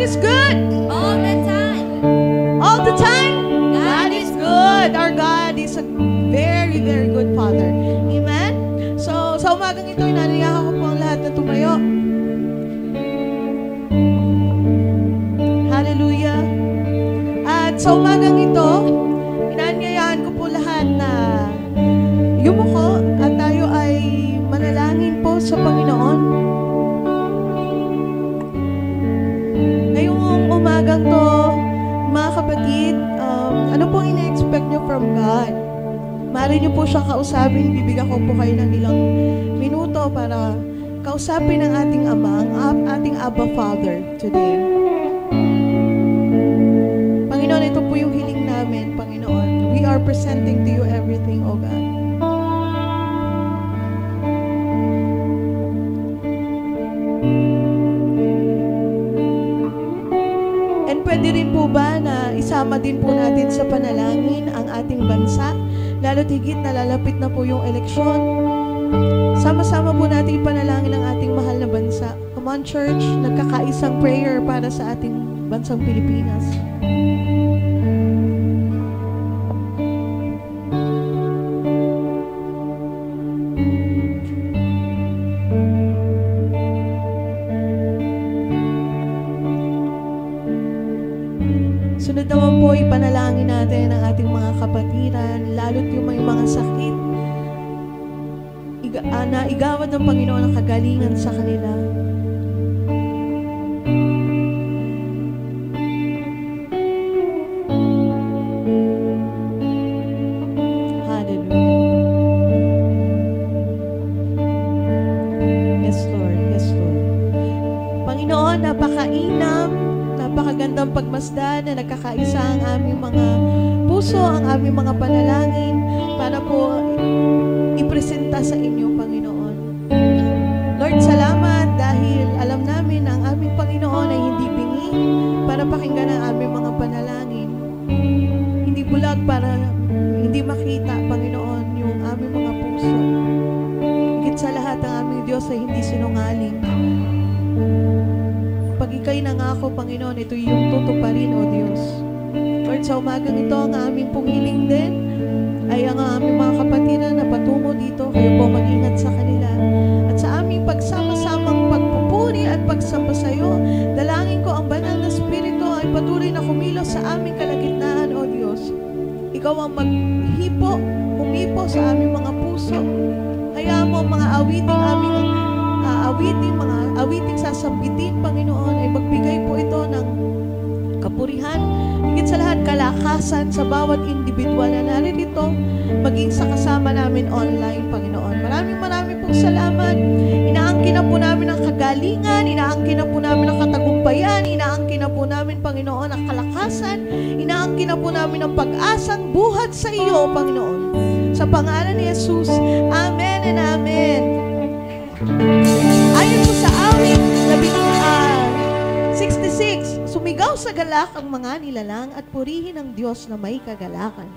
is good. All the time. All the time. God is good. Our God is a very, very good Father. Amen? So, sa umagang ito, inaniyakan ko po ang lahat na tumayo. Hallelujah. At sa umagang ito, inanyayahan ko po lahat na yumuko at tayo ay manalangin po sa Panginoon. Ngayong umagang to, mga kapatid, ano pong ina-expect nyo from God? Maaari nyo po siyang kausapin, bibigyan ko po kayo ng ilang minuto para kausapin ang ating Ama, ang ating Abba Father today. Panginoon, ito po yung hiling namin, Panginoon. We are presenting to you everything, O God. And pwede rin po ba na isama din po natin sa panalangin ang ating bansa, lalo't higit na lalapit na po yung eleksyon. Sama-sama po natin ipanalangin ang ating mahal na bansa. Come on, church, nagkakaisang prayer para sa ating bansang Pilipinas. Sunod naman po, ipanalangin natin ang ating mga kapatiran, lalo't yung may mga sakit. Igawad ng Panginoon ang kagalingan sa kanila. Hallelujah. Yes, Lord. Yes, Lord. Panginoon, napakainam, napakagandang pagmasdan na nagkakaisa ang aming mga puso, ang aming mga panalangin para po ipresenta sa inyo, Panginoon. Lord, salamat dahil alam namin na ang aming Panginoon ay hindi bingi para pakinggan ang aming mga panalangin. Hindi bulag para hindi makita, Panginoon, yung aming mga puso. Higit sa lahat, ang aming Diyos ay hindi sinungaling. Pag ikaw'y nangako, Panginoon, ito yung tutuparin, O Diyos. Lord, sa umagang ito, ang aming pong hiling din ay ang aming mga kapatiran na patungo dito. Kayo po mag-ingat sa kanila. At sa aming pagsama-samang pagpupuri at pagsamba sa iyo, dalangin ko ang banal na Espiritu ay patuloy na kumilos sa aming kalagitnaan, O Diyos. Ikaw ang humipo sa aming mga puso. Hayaan mo ang mga awiting sasambitin, Panginoon, ay magbigay po ito ng kapurihan, higit sa lahat kalakasan sa bawat individual na naririto, maging sa kasama namin online, Panginoon. Maraming pong salamat. Inaangkin na po namin ang kagalingan, inaangkin na po namin ang katagumpayan, inaangkin na po namin, Panginoon, ang kalakasan, inaangkin na po namin ang pag-asang buhat sa iyo, Panginoon. Sa pangalan ni Jesus, Amen and Amen. Ayon po sa awit 66, sumigaw sa galak ang mga nilalang at purihin ang Diyos na may kagalakan.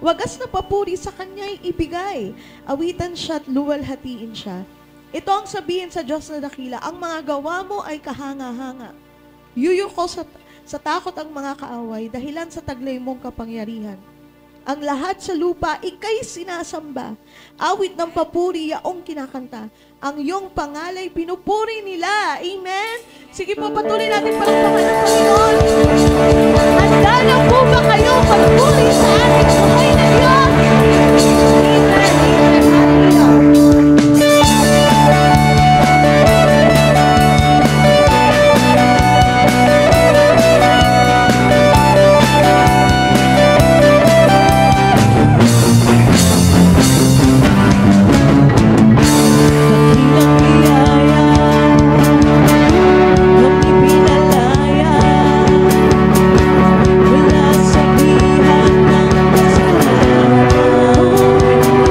Wagas na papuri sa Kanya'y ibigay. Awitan siya at luwalhatiin siya. Ito ang sabihin sa Diyos na dakila, ang mga gawa mo ay kahanga-hanga. Yuyuko sa takot ang mga kaaway, dahilan sa taglay mong kapangyarihan. Ang lahat sa lupa, ika'y sinasamba. Awit ng papuri, yaong kinakanta. Ang iyong pangalay, pinupuri nila. Amen? Sige po, patuloy natin palakpakan ng Panginoon. Handa na po ba kayo pagpuri sa ating buhay na Diyos? Amen. Amen. Hallelujah.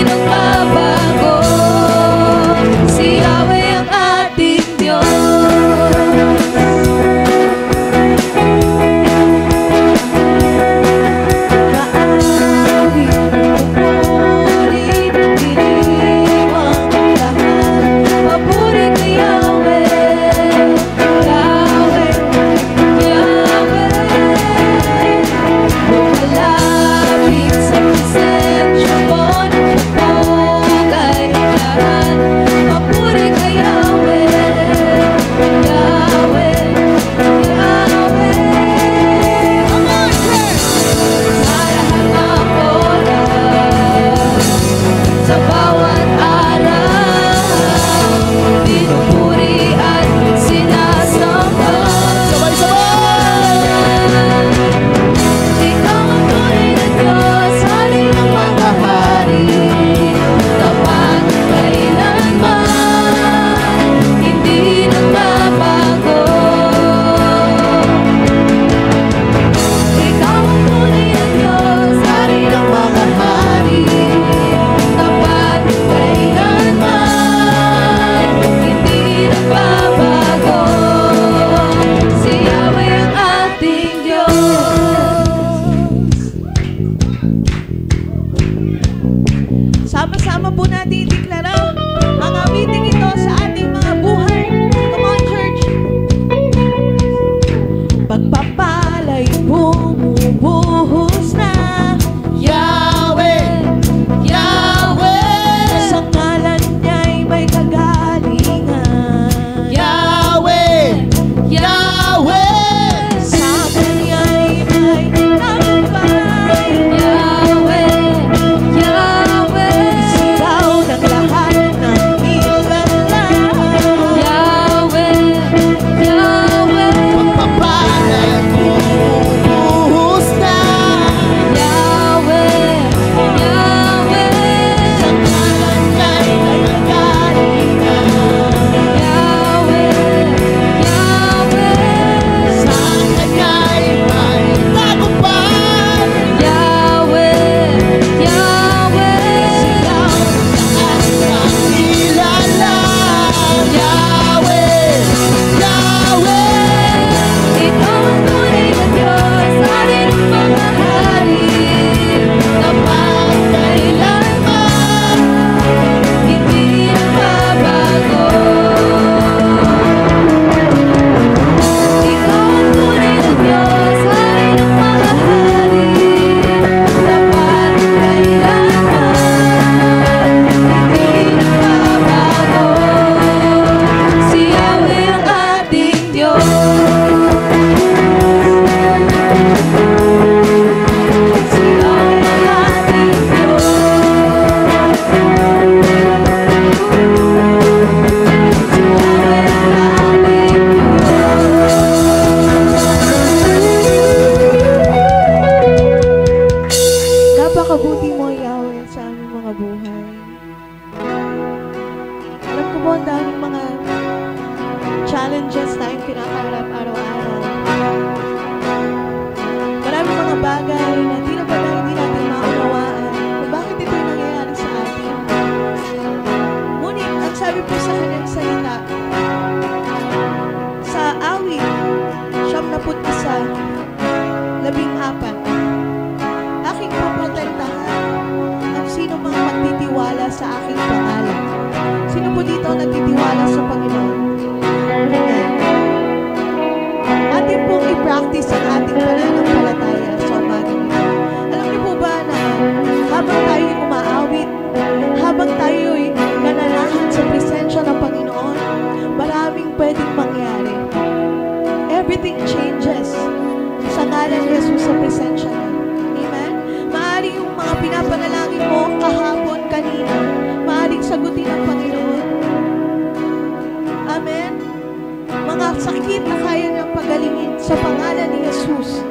nagbabago. Si Yahweh ang ating Diyos. Sama-sama po natin ideklara ang awiting ito sa ating mga buhay. Come on, church! Pagpapala'y bumubuhos na, Yahweh, Yahweh, sa ngalan niya'y may kagalingan. Yahweh, Yahweh, Sa Kanya'y may tagumpay. Sigaw ng lahat ng nilalang. pagpapala'y bumubuhos na, sa ngalan niya'y nagagalingan. Sa Kanya'y may tagumpay. Sigaw lahat ng nilalang. Yahweh, Yahweh, Ikaw ang tunay na Diyos, hari ng mga hari, kapagkailanman, hindi nagbabago. Ikaw ang tunay na Diyos, hari ng mga hari, kapagkailanman, hindi nagbabago. Si Yahweh ang ating Diyos. Napakabuti mo, Yahweh, sa aming mga buhay. Alam ko po ang daming mga challenges tayong kinakaharap araw-araw. Maraming mga bagay na hindi natin maunawaan kung bakit ito yung nangyayari sa atin. Ngunit, ang sabi po sa kanyang salita, sa awit, 19:14, aking poprotektahan ang sino mang magtitiwala sa aking pangalan. Sino po dito nagtitiwala sa Panginoon? Amen. Atin pong i-practice ang ating pananampalataya sa umaga nito. Alam niyo po ba na habang tayo'y umaawit, habang tayo'y nananahan sa presensya ng Panginoon, maraming pwedeng mangyari. Everything changes sa ngalan ni Jesus sa presensya niya. Amen? Maaari yung mga pinapanalangin mo kahapon, kanina, maaaring sagutin ng Panginoon. Amen? Mga sakit na kaya niyang pagalingin sa pangalan ni Jesus.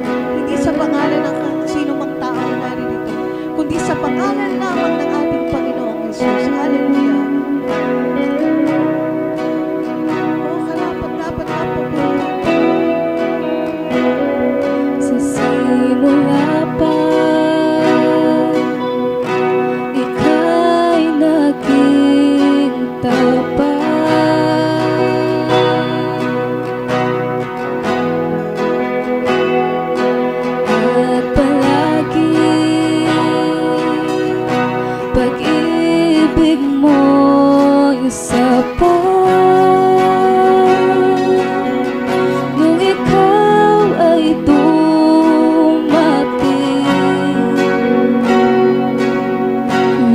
pag-ibig mo isa pa. Nung ikaw ay dumating,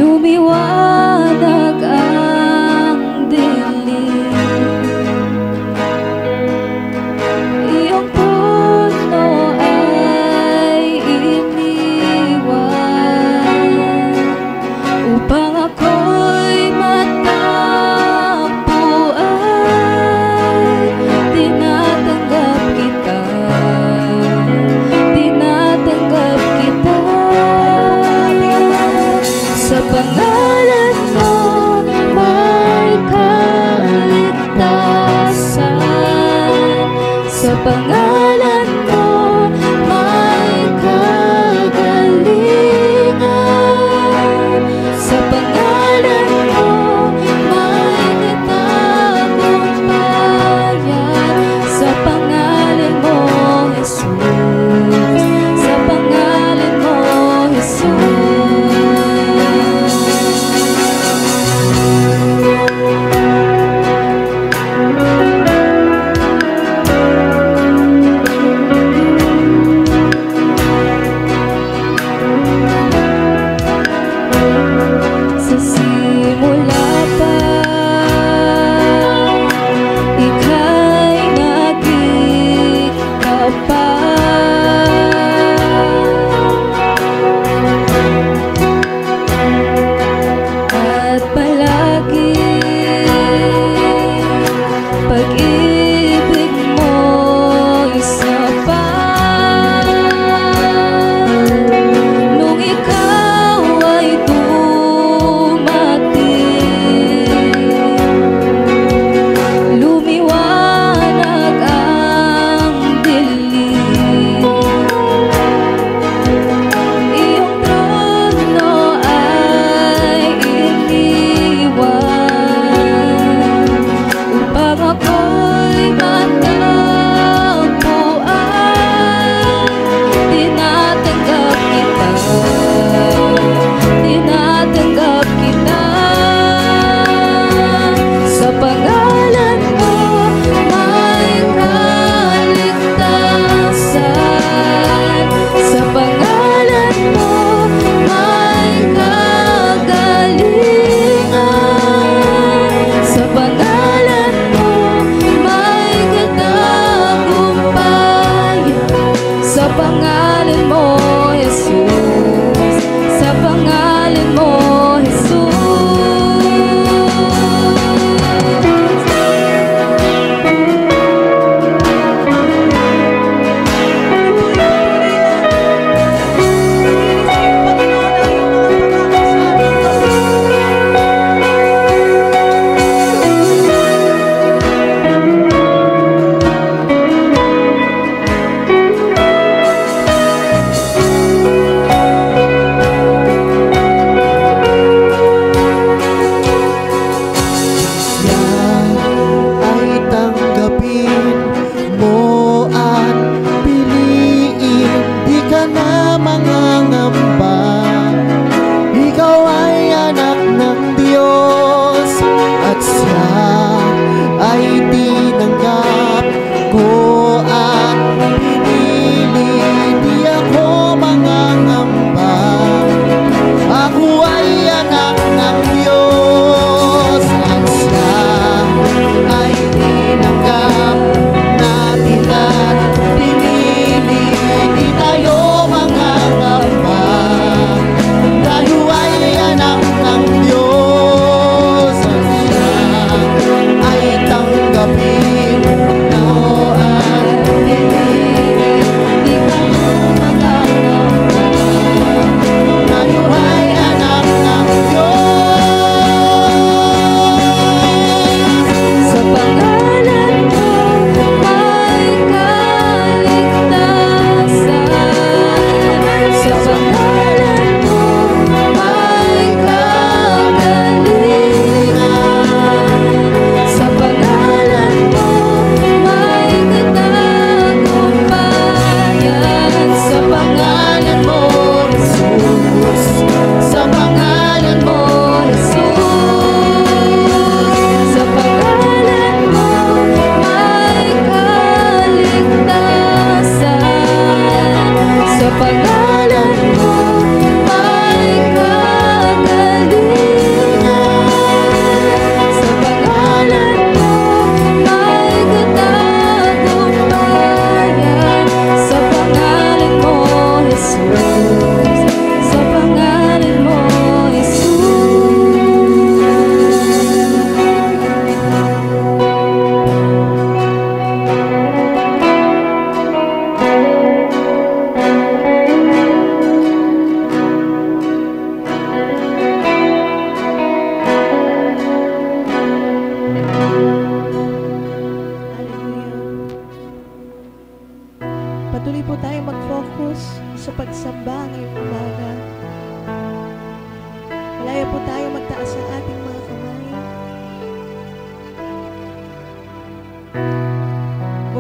lumiwanag ang dilim. Iyong puno ay iniwan upang ako'y matagpuan. Tinatanggap kita, tinatanggap kita. Sa pangalan mo may kaligtasan. Sa pangalan mo may kagalingan. Sa pangalan mo may katagumpayan. Sa pangalan mo, Jesus. Sa pangalan mo, Jesus. Sa simula pa, ika'y naging tapat at palagi pag-ibig mo isa pa. Nung ikaw ay dumating,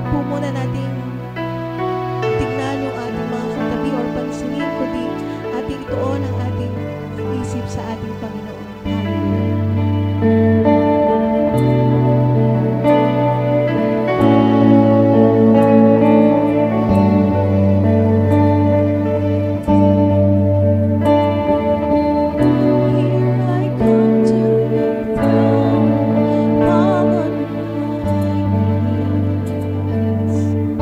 Huwag po muna nating tignan yung ating mga katabi or pansinin, kundi ating ituon ang ating isip sa ating Panginoon. Hallelujah. Here I come to your throne, fall on my knees.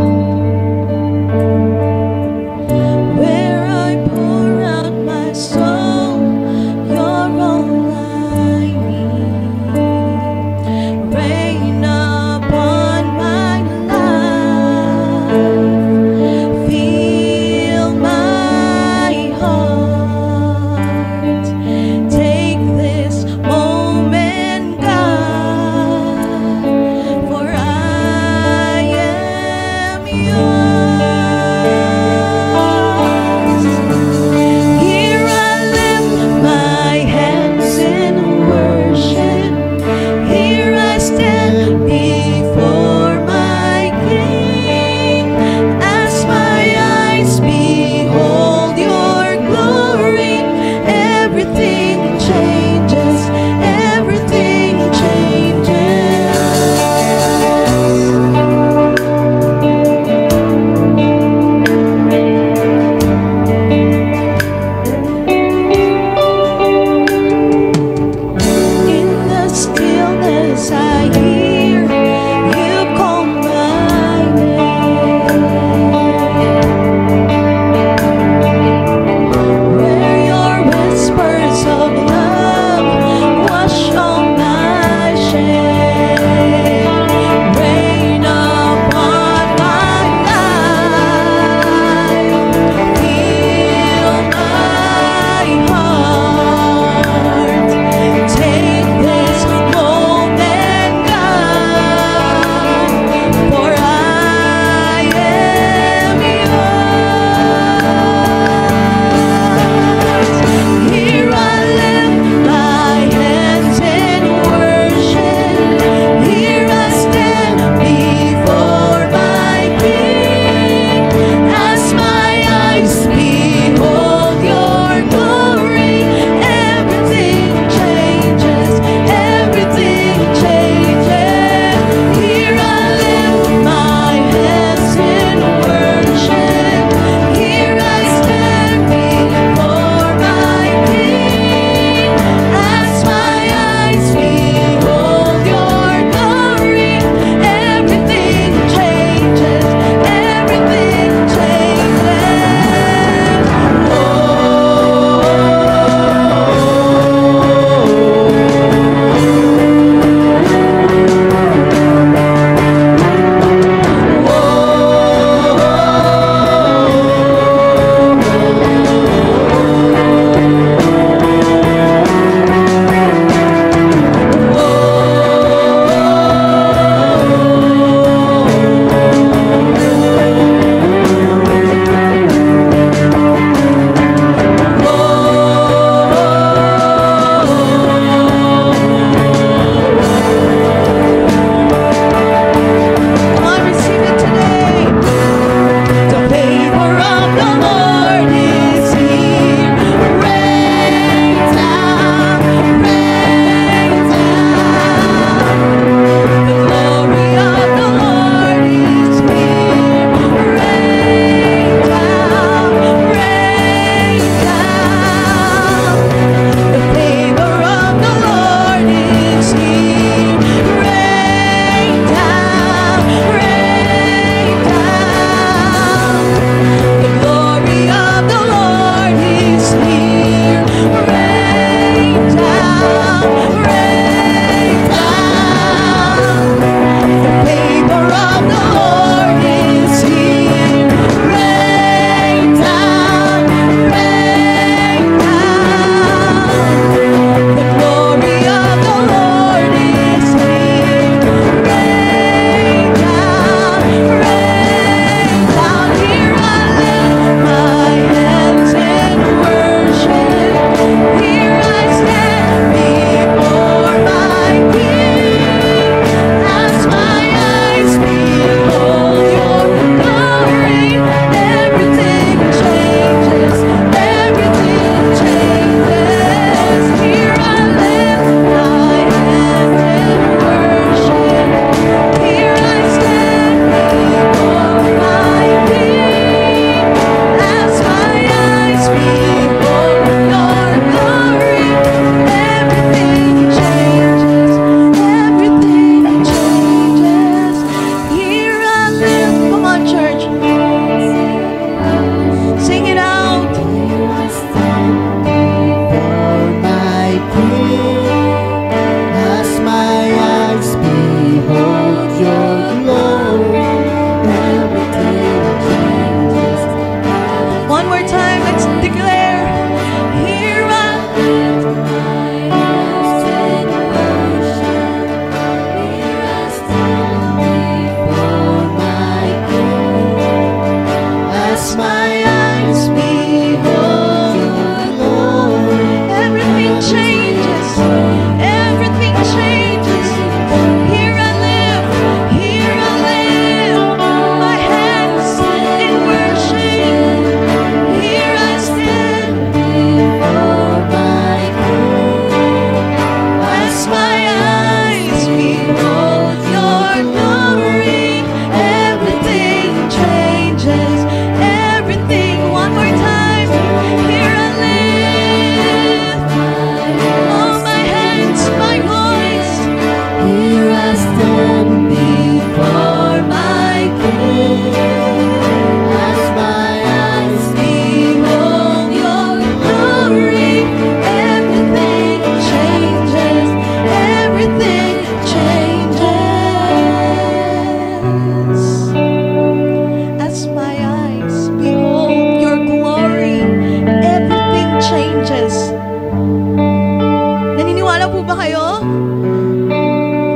tayo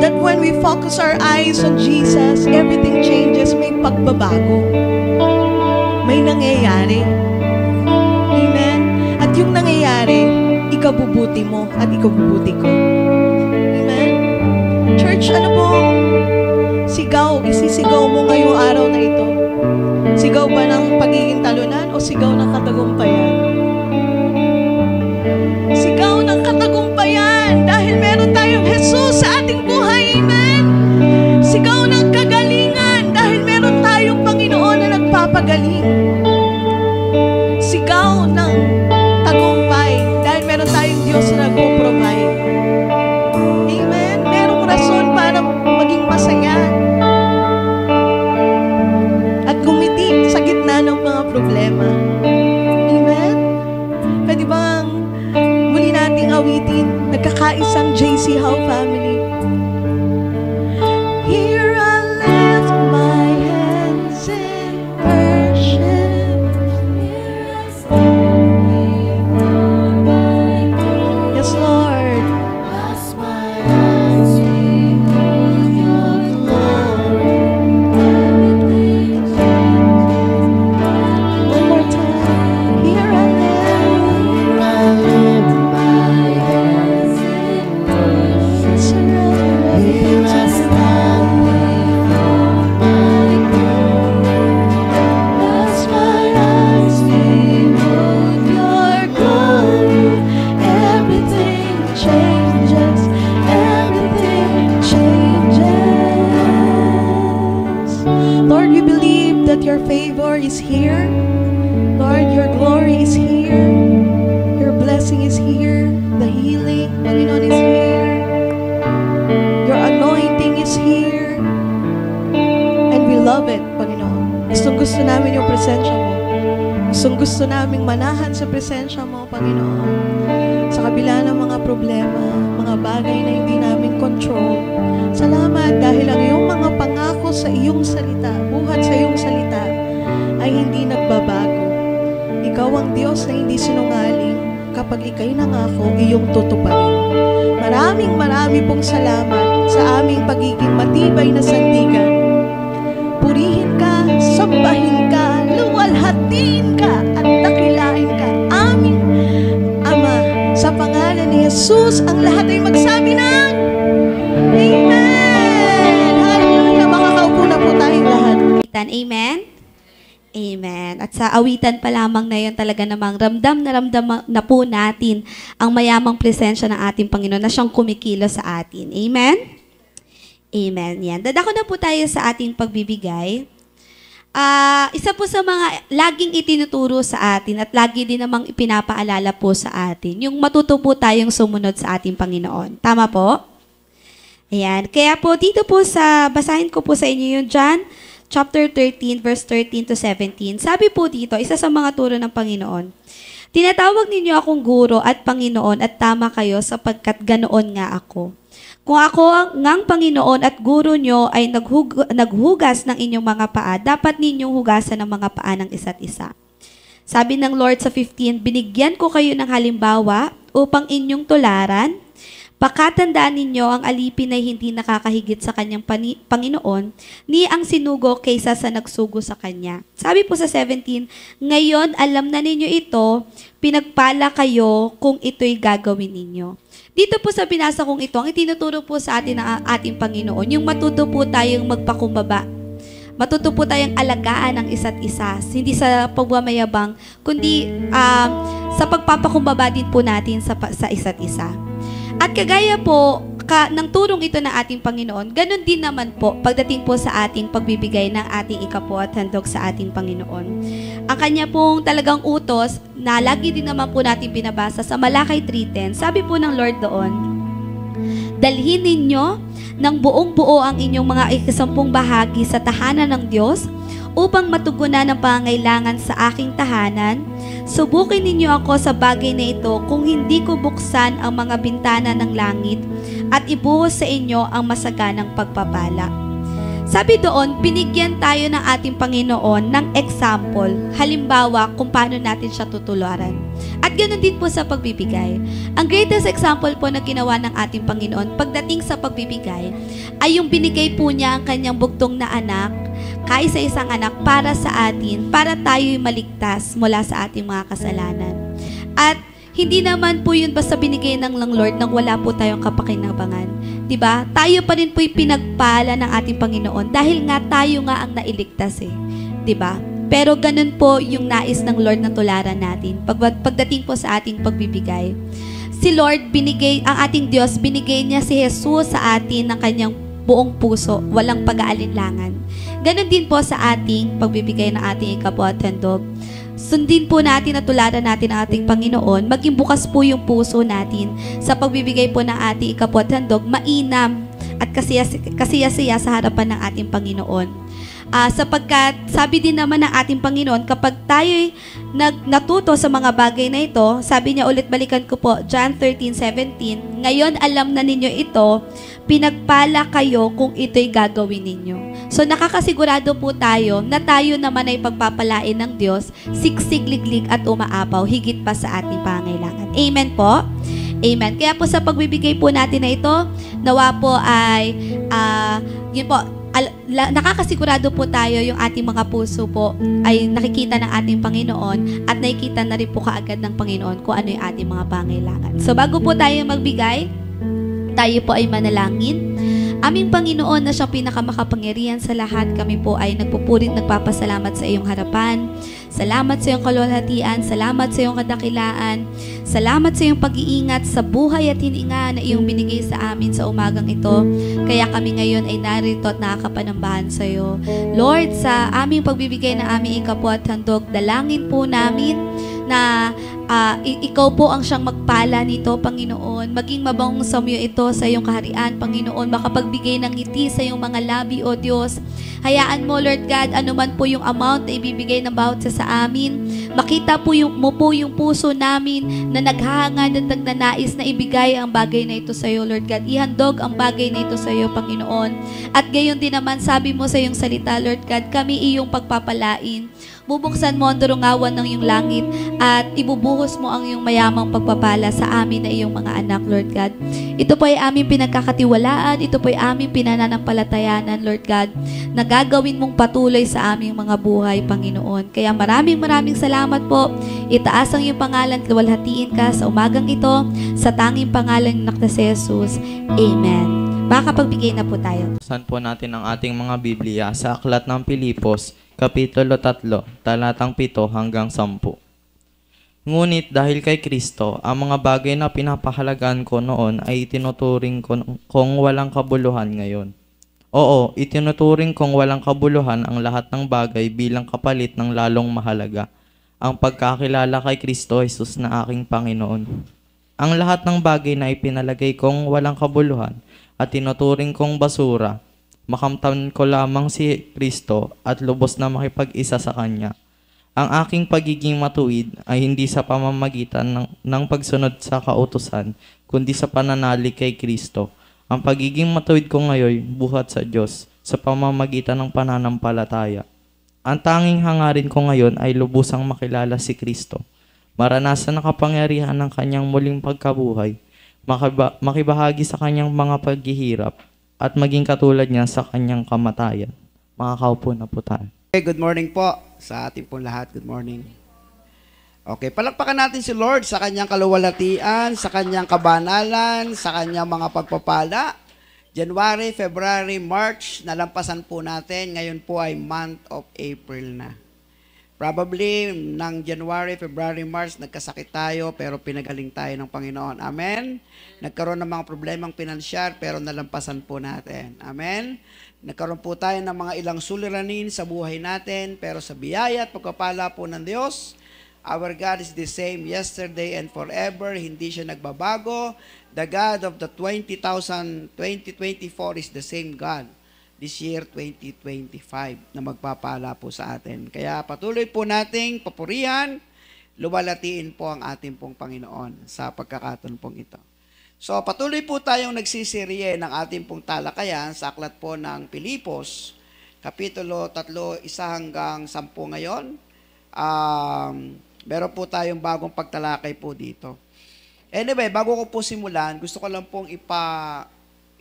that when we focus our eyes on Jesus, everything changes, may pagbabago. May nangyayari. Amen? At yung nangyayari, ikabubuti mo at ikabubuti ko. Amen? Church, ano po sigaw, isisigaw mo ngayong araw na ito? Sigaw ba ng pagiging talunan o sigaw ng katagumpayan? Sigaw ng katagumpayan dahil meron tayong Jesus sa ating buhay. Amen? Sigaw ng kagalingan dahil meron tayong Panginoon na nagpapagaling. Sigaw ng tagumpay dahil meron tayong Diyos na nag-provide. Amen? Merong rason para maging masaya at gumiti sa gitna ng mga problema. Amen? Pwede bang muli nating awitin, nagkakaisang JC Howe family? Here I lift my hands in worship. Yes, Lord. As my eyes behold your glory, One more time. Here I live. I lift my hands in worship. Surrender Here I everything to stand before my throne. As my eyes behold your glory, everything changes. Everything changes. Lord, we believe that your favor is here. Lord, your glory is here. Your blessing is here. The healing, Panginoon, is here. Your anointing is here. And we love it, Panginoon. Gusto namin yung presensya mo. Gusto namin manahan sa presensya mo, Panginoon. Sa kabila ng mga problema, mga bagay na hindi namin control. Salamat dahil ang iyong mga pangako sa iyong salita, buhat sa iyong salita, ay hindi nagbabago. Ikaw ang Diyos na hindi sinungaling. Kapag ika'y nangako, iyong tutuparin. Marami pong salamat sa aming pagiging matibay na sandigan. Purihin ka, sambahin ka, luwalhatiin ka, at dakilain ka. Aming Ama, sa pangalan ni Jesus, ang lahat ay magsabi ng Amen! Hallelujah! Makakaupo na po tayong lahat. Amen? Amen. At sa awitan pa lamang na yun talaga namang ramdam na po natin ang mayamang presensya ng ating Panginoon na siyang kumikilos sa atin. Amen? Amen. Yan. Dadako na po tayo sa ating pagbibigay. Isa po sa mga laging itinuturo sa atin at lagi din namang ipinapaalala po sa atin, yung matuto po tayong sumunod sa ating Panginoon. Tama po? Ayan. Kaya po dito po basahin ko po sa inyo yung John chapter 13, verse 13 to 17. Sabi po dito, isa sa mga turo ng Panginoon, tinatawag ninyo akong guro at Panginoon at tama kayo sapagkat ganoon nga ako. Kung ako ngang Panginoon at guro nyo ay naghugas ng inyong mga paa, dapat ninyong hugasan ng mga paa ng isa't isa. Sabi ng Lord sa 15, binigyan ko kayo ng halimbawa upang inyong tularan. Pakatandaan ninyo ang alipin ay hindi nakakahigit sa kanyang Panginoon, ni ang sinugo kaysa sa nagsugo sa kanya. Sabi po sa 17, ngayon alam na ninyo ito, pinagpala kayo kung ito'y gagawin ninyo. Dito po sa binasa kong ito, ang itinuturo po sa atin ng ating Panginoon, yung matuto po tayong magpakumbaba. Matuto po tayong alagaan ng isa't isa, hindi sa pagmamayabang, kundi sa pagpapakumbaba din po natin sa isa't isa. At kagaya po ng turong ito ng ating Panginoon, ganun din naman po pagdating po sa ating pagbibigay ng ating ikapo at handog sa ating Panginoon. Ang kanya pong talagang utos na lagi din naman po natin binabasa sa Malakay 3:10, sabi po ng Lord doon, dalhin ninyo ng buong buo ang inyong mga ikasampung bahagi sa tahanan ng Diyos upang matugunan ang pangangailangan sa aking tahanan. Subukin ninyo ako sa bagay na ito kung hindi ko buksan ang mga bintana ng langit at ibuhos sa inyo ang masaganang pagpapala. Sabi doon, binigyan tayo ng ating Panginoon ng example, halimbawa kung paano natin siya tutularan. At ganoon din po sa pagbibigay. Ang greatest example po na ginawa ng ating Panginoon pagdating sa pagbibigay ay yung binigay po niya ang kanyang bugtong na anak, kaisa-isang anak para sa atin, para tayo'y maligtas mula sa ating mga kasalanan. At hindi naman po yun basta binigay ng Lord nang wala po tayong kapakinabangan. 'Di ba? Tayo pa rin po pinagpala ng ating Panginoon dahil nga tayo nga ang nailigtas eh. 'Di ba? Pero ganun po yung nais ng Lord na tularan natin. Pagdating po sa ating pagbibigay. Si Lord ang ating Diyos, binigay niya si Jesus sa atin ng kanyang buong puso, walang pag-aalinlangan. Ganun din po sa ating pagbibigay ng ating ikabawat handog. Sundin po natin at tularan natin ang ating Panginoon, maging bukas po yung puso natin sa pagbibigay po ng ating ikabawat handog, mainam at kasiyasiya sa harapan ng ating Panginoon. Sapagkat sabi din naman ng ating Panginoon, kapag tayo'y natuto sa mga bagay na ito, sabi niya ulit, balikan ko po, John 13:17, ngayon alam na ninyo ito, pinagpala kayo kung ito'y gagawin ninyo. So nakakasigurado po tayo na tayo naman ay pagpapalain ng Diyos, siksik, liglig at umaapaw, higit pa sa ating pangailangan. Amen po? Amen. Kaya po sa pagbibigay po natin na ito, nawa po ay, yun po, nakakasigurado po tayo yung ating mga puso po ay nakikita ng ating Panginoon at nakikita na rin po kaagad ng Panginoon kung ano yung ating mga pangailangan. So bago po tayo magbigay, tayo po ay manalangin. Aming Panginoon na siyang pinakamakapangyarihan sa lahat, kami po ay nagpupurit, nagpapasalamat sa iyong harapan. Salamat sa iyong kaluwalhatian, salamat sa iyong kadakilaan, salamat sa iyong pag-iingat sa buhay at hininga na iyong binigay sa amin sa umagang ito. Kaya kami ngayon ay narito at nakakapanambahan sa iyo. Lord, sa aming pagbibigay na aming ikabawat handog, dalangin po namin na ikaw po ang siyang magpala nito, Panginoon. Maging mabangong samyo ito sa iyong kaharian, Panginoon. Makapagbigay ng ngiti sa iyong mga labi, O Diyos. Hayaan mo, Lord God, anuman po yung amount na ibibigay ng bawat sa amin. Makita po mo po yung puso namin na naghahangad at nagnanais na ibigay ang bagay na ito sa iyo, Lord God. Ihandog ang bagay na ito sa iyo, Panginoon. At gayon din naman, sabi mo sa iyong salita, Lord God, kami iyong pagpapalain. Bubuksan mo ang durungawan ng iyong langit at ibubuhos mo ang iyong mayamang pagpapala sa amin na iyong mga anak, Lord God. Ito po ay aming pinagkakatiwalaan, ito po ay aming pinananampalatayanan, Lord God, na gagawin mong patuloy sa aming mga buhay, Panginoon. Kaya maraming salamat po. Itaas ang iyong pangalan, luwalhatiin ka sa umagang ito, sa tanging pangalan ng anak na si Jesus. Amen. Baka pagbigay na po tayo. Saan po natin ang ating mga Biblia sa Aklat ng Pilipos, Kapitulo 3, talatang 7 hanggang 10. Ngunit dahil kay Kristo, ang mga bagay na pinapahalagaan ko noon ay itinuturing kong walang kabuluhan ngayon. Oo, itinuturing kong walang kabuluhan ang lahat ng bagay bilang kapalit ng lalong mahalaga, ang pagkakilala kay Kristo Jesus na aking Panginoon. Ang lahat ng bagay na ipinalagay kong walang kabuluhan at tinuturing kong basura, makamtan ko lamang si Kristo at lubos na makipag-isa sa Kanya. Ang aking pagiging matuwid ay hindi sa pamamagitan ng pagsunod sa kautusan, kundi sa pananalig kay Kristo. Ang pagiging matuwid ko ngayon buhat sa Diyos sa pamamagitan ng pananampalataya. Ang tanging hangarin ko ngayon ay lubusang makilala si Kristo, maranasan ang kapangyarihan ng Kanyang muling pagkabuhay, makibahagi sa Kanyang mga paghihirap, at maging katulad niya sa kanyang kamatayan. Makakaupo na po tayo. Okay, good morning po sa ating pong lahat. Good morning. Okay, palakpakan natin si Lord sa kanyang kaluwalhatian, sa kanyang kabanalan, sa kanyang mga pagpapala. January, February, March, nalampasan po natin. Ngayon po ay month of April na. Probably, ng January, February, March, nagkasakit tayo, pero pinagaling tayo ng Panginoon. Amen? Nagkaroon ng mga problemang pinansyar, pero nalampasan po natin. Amen? Nagkaroon po tayo ng mga ilang suliranin sa buhay natin, pero sa biyaya at pagpapala po ng Diyos, our God is the same yesterday and forever. Hindi siya nagbabago. The God of the 2024 is the same God this year 2025 na magpapala po sa atin. Kaya patuloy po nating papurihan, luwalhatiin po ang ating pong Panginoon sa pagkakataon pong ito. So patuloy po tayong nagsisirye ng ating pong talakayan sa aklat po ng Pilipos. Kapitulo 3, 1 hanggang 10 ngayon. Meron po tayong bagong pagtalakay po dito. Anyway, bago ko po simulan, gusto ko lang pong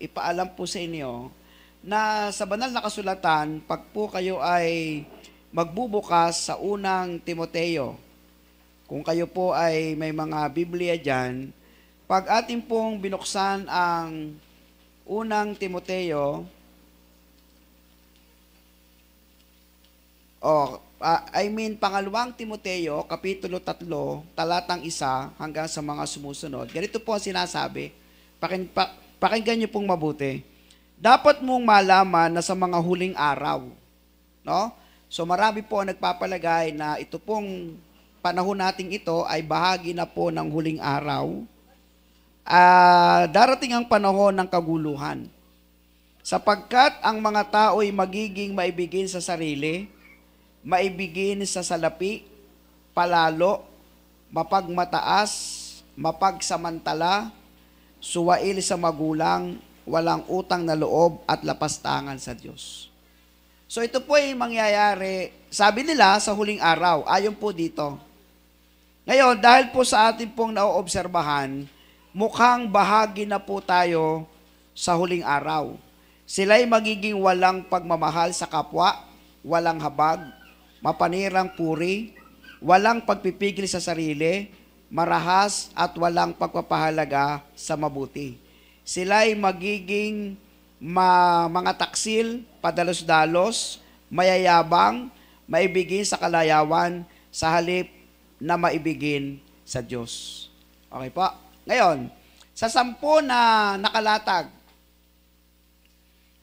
ipaalam po sa inyo na sa banal na kasulatan, pag po kayo ay magbubukas sa unang Timoteo, kung kayo po ay may mga Biblia dyan, pag ating pong binuksan ang unang Timoteo, pangalawang Timoteo, Kapitulo 3, talatang 1 hanggang sa mga sumusunod. Ganito po ang sinasabi. Pakinggan niyo pong mabuti. Dapat mong malaman na sa mga huling araw, no? So marami po ang nagpapalagay na ito pong panahon nating ito ay bahagi na po ng huling araw. Darating ang panahon ng kaguluhan. Sapagkat ang mga tao ay magiging maibigin sa sarili, maibigin sa salapi, palalo, mapagmataas, mapagsamantala, suwail sa magulang, walang utang na loob at lapastangan sa Diyos. So ito po ay mangyayari, sabi nila, sa huling araw. Ayon po dito. Ngayon, dahil po sa ating pong naoobserbahan, mukhang bahagi na po tayo sa huling araw. Sila'y magiging walang pagmamahal sa kapwa, walang habag, mapanirang puri, walang pagpipigil sa sarili, marahas at walang pagpapahalaga sa mabuti. Sila'y magiging mga taksil, padalos-dalos, mayayabang, maibigin sa kalayawan, sa halip na maibigin sa Diyos. Okay po? Ngayon, sa 10 na nakalatag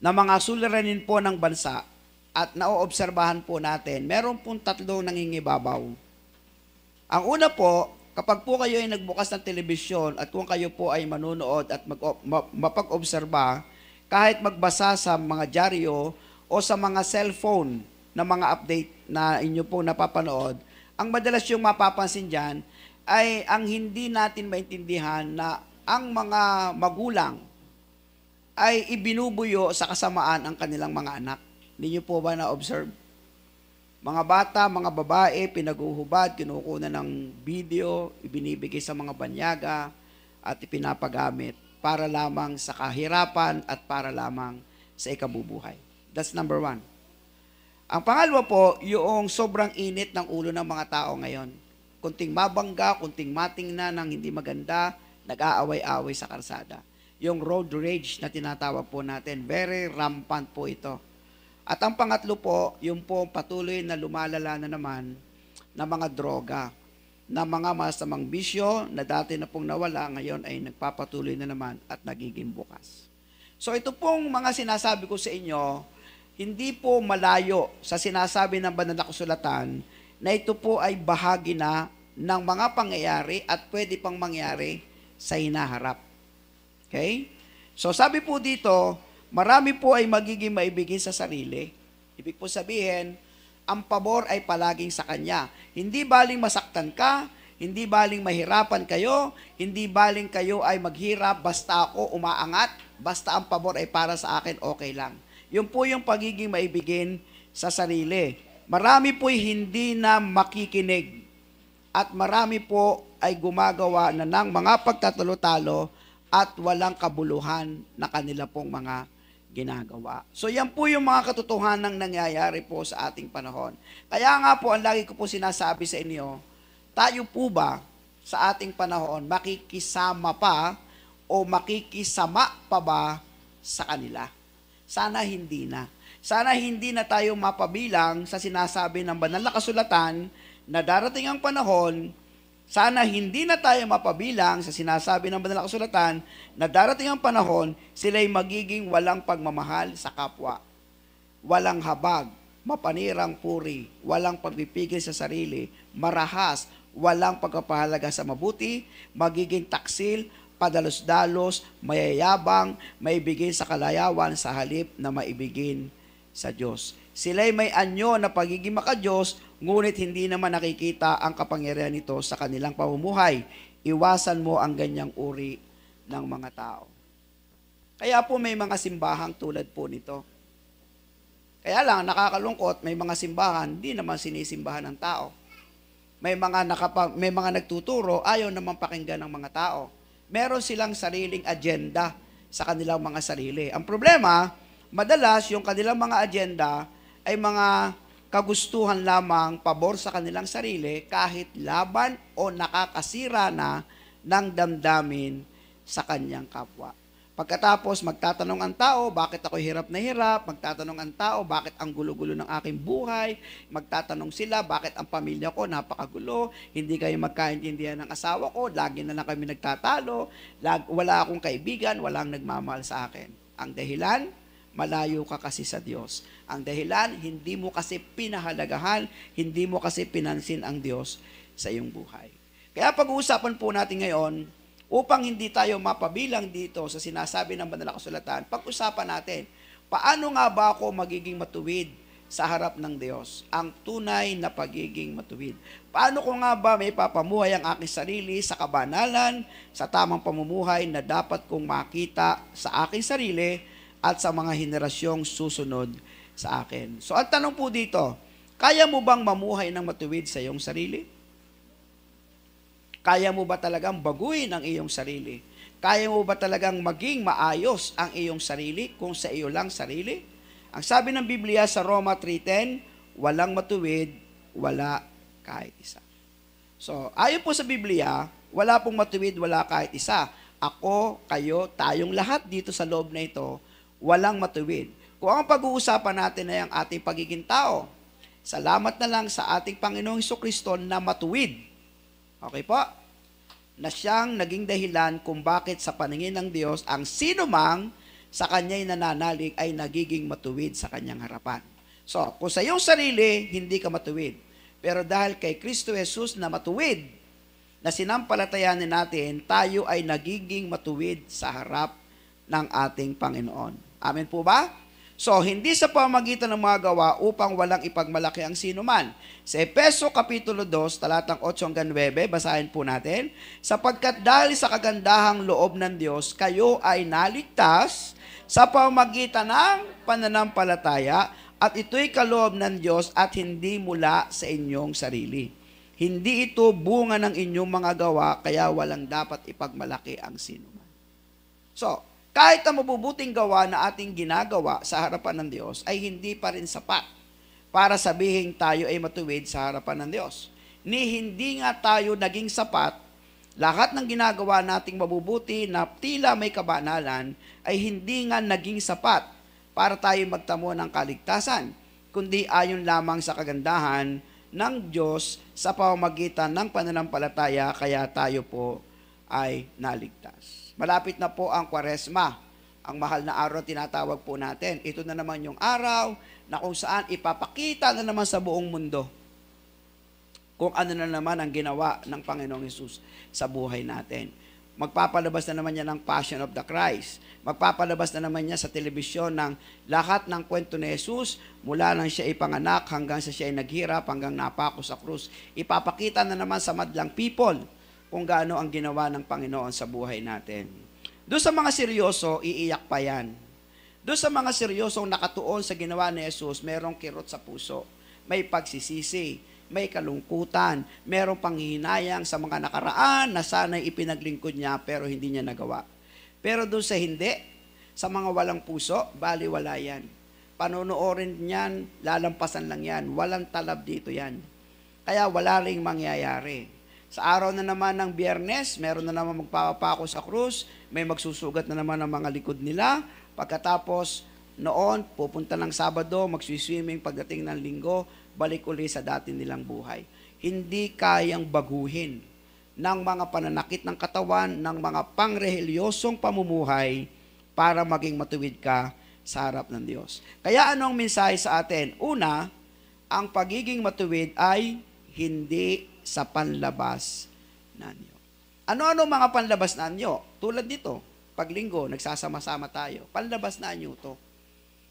na mga suliranin po ng bansa at naoobserbahan po natin, meron pong 3 nangingibabaw. Ang una po, kapag po kayo ay nagbukas ng telebisyon at kung kayo po ay manunood at mapag-obserba, kahit magbasa sa mga dyaryo o sa mga cellphone na mga update na inyo po napapanood, ang madalas yung mapapansin dyan ay ang hindi natin maintindihan na ang mga magulang ay ibinubuyo sa kasamaan ang kanilang mga anak. Hindi nyo po ba na-observe? Mga bata, mga babae, pinag-uhubad, kinukunan ng video, ibinibigay sa mga banyaga at ipinapagamit para lamang sa kahirapan at para lamang sa ikabubuhay. That's number 1. Ang pangalawa po, yung sobrang init ng ulo ng mga tao ngayon. Kunting mabangga, kunting matingnan ng hindi maganda, nag-aaway-away sa kalsada. Yung road rage na tinatawag po natin, very rampant po ito. At ang pangatlo po, yung po patuloy na lumalala na naman na mga droga, na mga masamang bisyo na dati na pong nawala, ngayon ay nagpapatuloy na naman at nagiging bukas. So ito pong mga sinasabi ko sa inyo, hindi po malayo sa sinasabi ng banal na kasulatan na ito po ay bahagi na ng mga pangyayari at pwede pang mangyari sa hinaharap. Okay? So sabi po dito, marami po ay magiging maibigin sa sarili. Ibig po sabihin, ang pabor ay palaging sa Kanya. Hindi baling masaktan ka, hindi baling mahirapan kayo, hindi baling kayo ay maghirap, basta ako umaangat, basta ang pabor ay para sa akin, okay lang. Yun po yung pagiging maibigin sa sarili. Marami po ay hindi na makikinig at marami po ay gumagawa na ng mga pagtatalo-talo at walang kabuluhan na kanila pong mga ginagawa. So yan po yung mga katotohanan nangyayari po sa ating panahon. Kaya nga po, ang lagi ko po sinasabi sa inyo, tayo po ba sa ating panahon makikisama pa o makikisama pa ba sa kanila? Sana hindi na. Sana hindi na tayo mapabilang sa sinasabi ng banal na kasulatan na darating ang panahon. Sana hindi na tayo mapabilang sa sinasabi ng banal na kasulatan na darating ang panahon, sila'y magiging walang pagmamahal sa kapwa, walang habag, mapanirang puri, walang pagpipigil sa sarili, marahas, walang pagpapahalaga sa mabuti, magiging taksil, padalos-dalos, mayayabang, maibigin sa kalayawan sa halip na maibigin sa Diyos. Sila'y may anyo na pagiging makadiyos, ngunit hindi naman nakikita ang kapangyarihan nito sa kanilang pamumuhay. Iwasan mo ang ganyang uri ng mga tao. Kaya po may mga simbahang tulad po nito. Kaya lang, nakakalungkot, may mga simbahan, di naman sinisimbahan ng tao. May mga nagtuturo, ayaw naman pakinggan ng mga tao. Meron silang sariling agenda sa kanilang mga sarili. Ang problema, madalas yung kanilang mga agenda ay mga kagustuhan lamang, pabor sa kanilang sarili, kahit laban o nakakasira na ng damdamin sa kanyang kapwa. Pagkatapos, magtatanong ang tao, bakit ako hirap na hirap? Magtatanong ang tao, bakit ang gulo-gulo ng aking buhay? Magtatanong sila, bakit ang pamilya ko napakagulo? Hindi kayo magkaintindihan ng asawa ko, lagi na lang kami nagtatalo, wala akong kaibigan, walang nagmamahal sa akin. Ang dahilan, malayo ka kasi sa Diyos. Ang dahilan, hindi mo kasi pinahalagahan, hindi mo kasi pinansin ang Diyos sa iyong buhay. Kaya pag-uusapan po natin ngayon, upang hindi tayo mapabilang dito sa sinasabi ng banal na kasulatan, pag-usapan natin, paano nga ba ako magiging matuwid sa harap ng Diyos? Ang tunay na pagiging matuwid. Paano ko nga ba may papamuhay ang aking sarili sa kabanalan, sa tamang pamumuhay na dapat kong makita sa aking sarili at sa mga henerasyong susunod sa akin? So ang tanong po dito, kaya mo bang mamuhay ng matuwid sa iyong sarili? Kaya mo ba talagang baguhin ang iyong sarili? Kaya mo ba talagang maging maayos ang iyong sarili kung sa iyo lang sarili? Ang sabi ng Biblia sa Roma 3:10, walang matuwid, wala kahit isa. So, ayon po sa Biblia, wala pong matuwid, wala kahit isa. Ako, kayo, tayong lahat dito sa loob na ito, walang matuwid. Kung ang pag-uusapan natin ay ang ating pagiging tao, salamat na lang sa ating Panginoong Hesukristo na matuwid. Okay po? Na siyang naging dahilan kung bakit sa paningin ng Diyos, ang sino mang sa kanya'y nananalig ay nagiging matuwid sa kanyang harapan. So, kung sa iyong sarili, hindi ka matuwid. Pero dahil kay Kristo Jesus na matuwid, na sinampalatayanin natin, tayo ay nagiging matuwid sa harap ng ating Panginoon. Amen po ba? So, hindi sa pamagitan ng mga gawa upang walang ipagmalaki ang sinuman. Sa Efeso Kapitulo 2, talatang 8 hanggang 9, basahin po natin, sapagkat dahil sa kagandahang loob ng Diyos, kayo ay naligtas sa pamagitan ng pananampalataya at ito'y kaloob ng Diyos at hindi mula sa inyong sarili. Hindi ito bunga ng inyong mga gawa, kaya walang dapat ipagmalaki ang sinuman. So, kahit ang mabubuting gawa na ating ginagawa sa harapan ng Diyos ay hindi pa rin sapat para sabihin tayo ay matuwid sa harapan ng Diyos. Ni hindi nga tayo naging sapat, lahat ng ginagawa nating mabubuti na tila may kabanalan ay hindi nga naging sapat para tayo magtamo ng kaligtasan, kundi ayon lamang sa kagandahan ng Diyos sa pamamagitan ng pananampalataya, kaya tayo po ay naligtas. Malapit na po ang Kwaresma, ang mahal na araw tinatawag po natin. Ito na naman yung araw na kung saan ipapakita na naman sa buong mundo kung ano na naman ang ginawa ng Panginoong Hesus sa buhay natin. Magpapalabas na naman niya ng Passion of the Christ. Magpapalabas na naman niya sa telebisyon ng lahat ng kwento ni Jesus mula nang siya ipanganak hanggang sa siya ay naghirap hanggang napako sa krus. Ipapakita na naman sa madlang people kung gaano ang ginawa ng Panginoon sa buhay natin. Doon sa mga seryoso, iiyak pa yan. Doon sa mga seryosong nakatuon sa ginawa ni Jesus, merong kirot sa puso, may pagsisisi, may kalungkutan, merong panghihinayang sa mga nakaraan na sana'y ipinaglingkod niya pero hindi niya nagawa. Pero doon sa hindi, sa mga walang puso, baliwala yan. Panonoorin niyan, lalampasan lang yan. Walang talab dito yan. Kaya wala ring mangyayari. Sa araw na naman ng Biyernes, meron na naman magpapako sa krus, may magsusugat na naman ng mga likod nila. Pagkatapos noon, pupunta ng Sabado, magsiswimming pagdating ng Linggo, balik uli sa dati nilang buhay. Hindi kayang baguhin ng mga pananakit ng katawan, ng mga pangrehelyosong pamumuhay para maging matuwid ka sa harap ng Diyos. Kaya anong mensahe sa atin? Una, ang pagiging matuwid ay hindi sa panlabas nanyo. Ano-ano mga panlabas nanyo? Tulad dito, paglinggo, nagsasama-sama tayo. Panlabas nanyo to.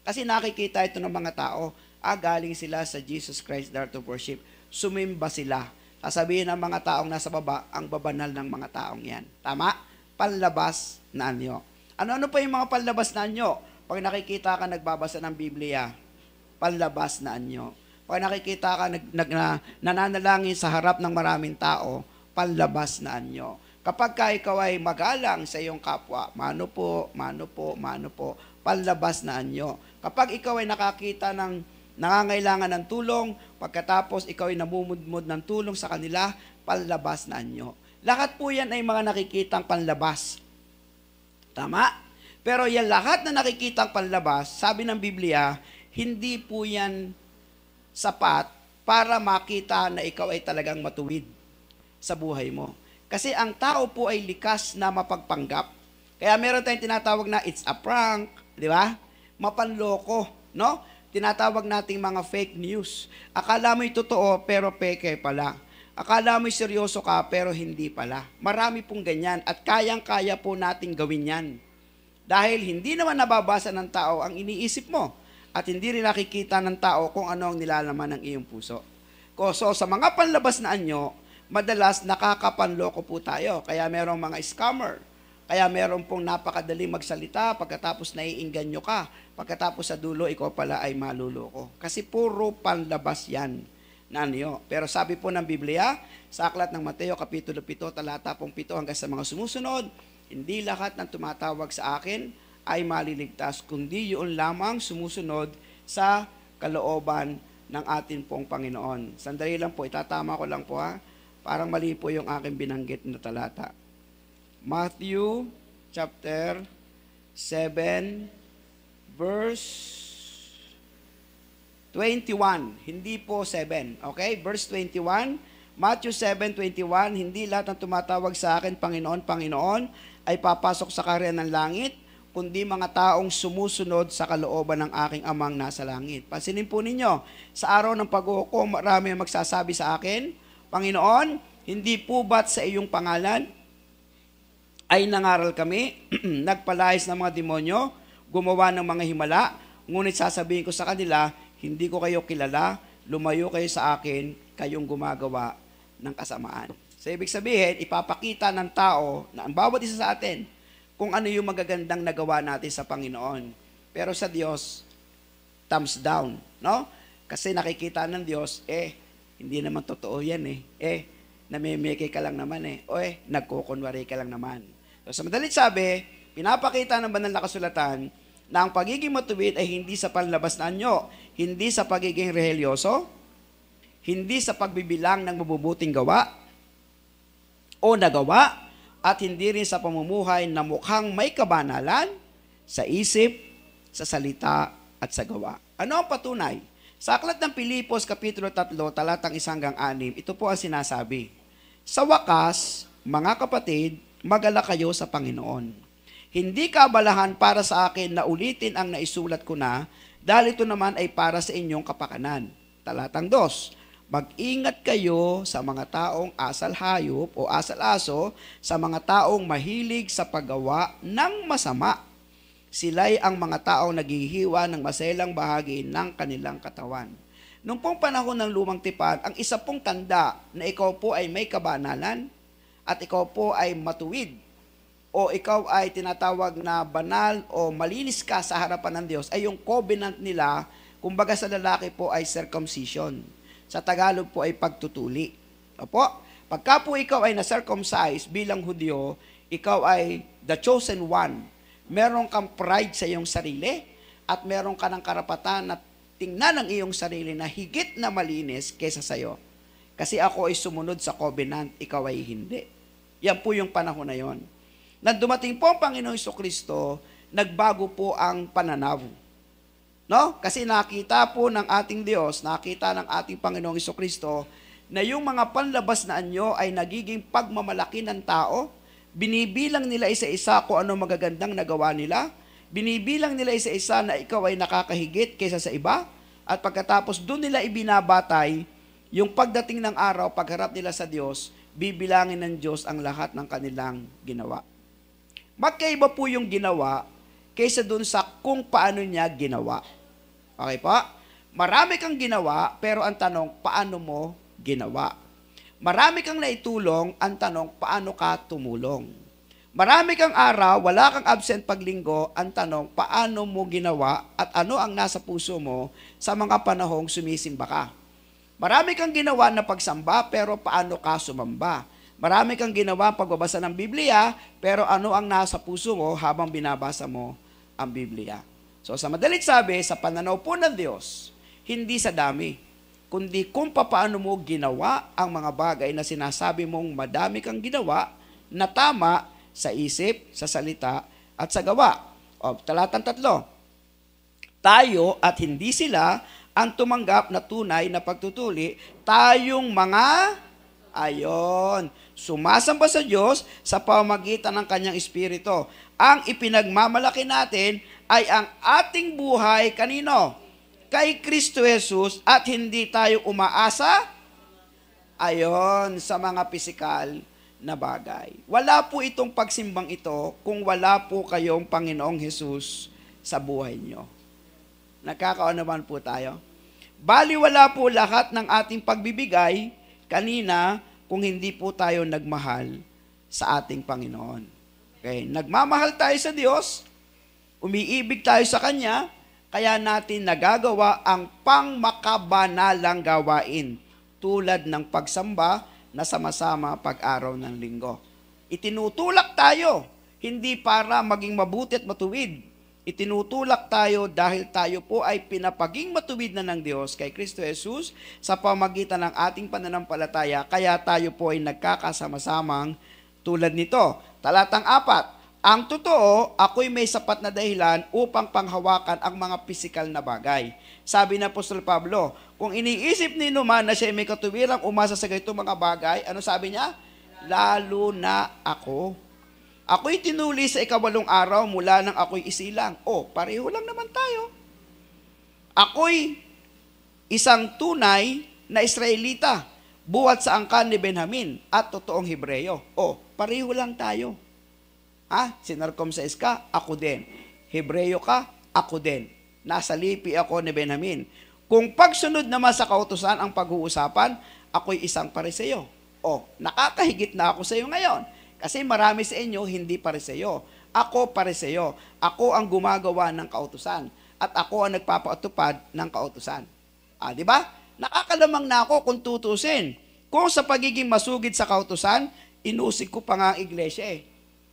Kasi nakikita ito ng mga tao, galing sila sa Jesus Christ Art of Worship. Sumimba sila. Sasabihin ng mga taong nasa baba, ang babanal ng mga taong yan. Tama? Panlabas nanyo. Ano-ano pa yung mga panlabas nanyo? Pag nakikita ka nagbabasa ng Biblia, panlabas na anyo. Pag nakikita ka nananalangin sa harap ng maraming tao, panlabas na anyo. Kapag ka ikaw ay magalang sa iyong kapwa, mano po, panlabas na anyo. Kapag ikaw ay nakakita ng nangangailangan ng tulong, pagkatapos ikaw ay namumudmod ng tulong sa kanila, panlabas na anyo. Lahat po yan ay mga nakikitang panlabas. Tama? Pero yan lahat na nakikitang panlabas, sabi ng Biblia, hindi po yan sapat para makita na ikaw ay talagang matuwid sa buhay mo. Kasi ang tao po ay likas na mapagpanggap. Kaya meron tayong tinatawag na it's a prank, di ba? Mapanloko, no? Tinatawag nating mga fake news. Akala mo'y totoo pero peke pala. Akala mo'y seryoso ka pero hindi pala. Marami pong ganyan at kayang-kaya po nating gawin yan. Dahil hindi naman nababasa ng tao ang iniisip mo. At hindi rin nakikita ng tao kung ano ang nilalaman ng iyong puso. So, sa mga panlabas na anyo, madalas nakakapanloko po tayo. Kaya merong mga scammer. Kaya meron pong napakadaling magsalita, pagkatapos naiingganyo ka. Pagkatapos sa dulo, ikaw pala ay maluloko. Kasi puro panlabas yan na anyo. Pero sabi po ng Biblia, sa aklat ng Mateo, Kapitulo 7, talata 7 hanggang sa mga sumusunod, hindi lahat ng tumatawag sa akin ay maliligtas, kundi yun lamang sumusunod sa kalooban ng atin pong Panginoon. Sandali lang po, itatama ko lang po ha. Parang mali po yung aking binanggit na talata. Matthew chapter 7 verse 21. Hindi po 7. Okay? Verse 21. Matthew 7:21, hindi lahat ng tumatawag sa akin, Panginoon, Panginoon, ay papasok sa kaharian ng langit, kundi mga taong sumusunod sa kalooban ng aking amang nasa langit. Pansinin po ninyo, sa araw ng pag-uukom, marami ang magsasabi sa akin, Panginoon, hindi po ba't sa iyong pangalan ay nangaral kami, nagpalayas ng mga demonyo, gumawa ng mga himala, ngunit sasabihin ko sa kanila, hindi ko kayo kilala, lumayo kayo sa akin, kayong gumagawa ng kasamaan. So, ibig sabihin, ipapakita ng tao na ang bawat isa sa atin, kung ano yung magagandang nagawa natin sa Panginoon. Pero sa Diyos, thumbs down, no? Kasi nakikita ng Diyos, hindi naman totoo yan namimiki ka lang naman nagkukunwari ka lang naman. So, sa madalit sabi, pinapakita ng banal na kasulatan na ang pagiging matuwid ay hindi sa panlabas na anyo, hindi sa pagiging rehelyoso, hindi sa pagbibilang ng mabubuting gawa o nagawa, at hindi rin sa pamumuhay na mukhang may kabanalan sa isip, sa salita, at sa gawa. Ano ang patunay? Sa aklat ng Pilipos, Kapitulo 3, talatang 1 hanggang 6, ito po ang sinasabi. Sa wakas, mga kapatid, mag-alala kayo sa Panginoon. Hindi kaabalahan para sa akin na ulitin ang naisulat ko na, dahil ito naman ay para sa inyong kapakanan. Talatang 2, mag-ingat kayo sa mga taong asal hayop o asal aso, sa mga taong mahilig sa paggawa ng masama. Sila'y ang mga taong naghihiwa ng maselang bahagi ng kanilang katawan. Noong pong panahon ng lumang tipan, ang isa pong tanda na ikaw po ay may kabanalan at ikaw po ay matuwid o ikaw ay tinatawag na banal o malinis ka sa harapan ng Diyos ay yung covenant nila, kumbaga sa lalaki po ay circumcision. Sa Tagalog po ay pagtutuli. Opo, pagka po ikaw ay na-circumcise bilang Hudyo, ikaw ay the chosen one. Meron kang pride sa iyong sarili at meron ka ng karapatan na tingnan ang iyong sarili na higit na malinis kaysa sa iyo. Kasi ako ay sumunod sa covenant, ikaw ay hindi. Yan po yung panahon na yon. Nang dumating po ang Panginoong Jesucristo, nagbago po ang pananaw. No? Kasi nakita po ng ating Diyos, nakita ng ating Panginoong Jesucristo na yung mga panlabas na anyo ay nagiging pagmamalaki ng tao. Binibilang nila isa-isa kung ano magagandang nagawa nila. Binibilang nila isa-isa na ikaw ay nakakahigit kaysa sa iba. At pagkatapos doon nila ibinabatay yung pagdating ng araw, pagharap nila sa Diyos, bibilangin ng Diyos ang lahat ng kanilang ginawa. Magkaiba po yung ginawa kaysa doon sa kung paano niya ginawa. Okay po? Marami kang ginawa, pero ang tanong, paano mo ginawa? Marami kang naitulong, ang tanong, paano ka tumulong? Marami kang araw, wala kang absent paglinggo, ang tanong, paano mo ginawa at ano ang nasa puso mo sa mga panahong sumisimba ka? Marami kang ginawa na pagsamba, pero paano ka sumamba? Marami kang ginawa pagbabasa ng Biblia, pero ano ang nasa puso mo habang binabasa mo ang Biblia? So sa madalit sabi, sa pananaw po ng Diyos, hindi sa dami, kundi kung paano mo ginawa ang mga bagay na sinasabi mong madami kang ginawa na tama sa isip, sa salita, at sa gawa. O, talatang 3. Tayo at hindi sila ang tumanggap na tunay na pagtutuli, tayong mga, sumasamba sa Diyos sa pamamagitan ng Kanyang Espiritu. Ang ipinagmamalaki natin ay ang ating buhay, kanino? Kay Kristo Jesus, at hindi tayo umaasa, sa mga pisikal na bagay. Wala po itong pagsimbang ito kung wala po kayong Panginoong Jesus sa buhay nyo. Nagkakaunawan po tayo? Baliwala po lahat ng ating pagbibigay kanina kung hindi po tayo nagmahal sa ating Panginoon. Okay? Nagmamahal tayo sa Diyos, umiibig tayo sa Kanya, kaya natin nagagawa ang pangmakabanalang gawain tulad ng pagsamba na sama-sama pag-araw ng linggo. Itinutulak tayo, hindi para maging mabuti at matuwid. Itinutulak tayo dahil tayo po ay pinapaging matuwid na ng Diyos kay Kristo Jesus sa pamagitan ng ating pananampalataya, kaya tayo po ay nagkakasama-samang tulad nito. Talatang 4, ang totoo, ako'y may sapat na dahilan upang panghawakan ang mga pisikal na bagay. Sabi na Apostol Pablo, kung iniisip ni naman na siya may katuwirang umasa sa ganitong mga bagay, ano sabi niya? Lalo na ako. Ako'y tinuli sa 8 araw mula nang ako'y isilang. Pareho lang naman tayo. Ako'y isang tunay na Israelita, buhat sa angkan ni Benjamin at totoong Hebreyo. Pareho lang tayo. Sinarkomsais ka, ako din. Hebreyo ka, ako din. Nasa lipi ako ni Benjamin. Kung pagsunod naman sa kautusan ang pag-uusapan, ako'y isang Pariseo. Nakakahigit na ako sa iyo ngayon. Kasi marami sa inyo hindi Pariseo. Ako Pariseo. Ako ang gumagawa ng kautusan. At ako ang nagpapatupad ng kautusan. Di ba? Nakakalamang na ako kung tutusin. Kung sa pagiging masugid sa kautusan, inusig ko pa nga ang iglesia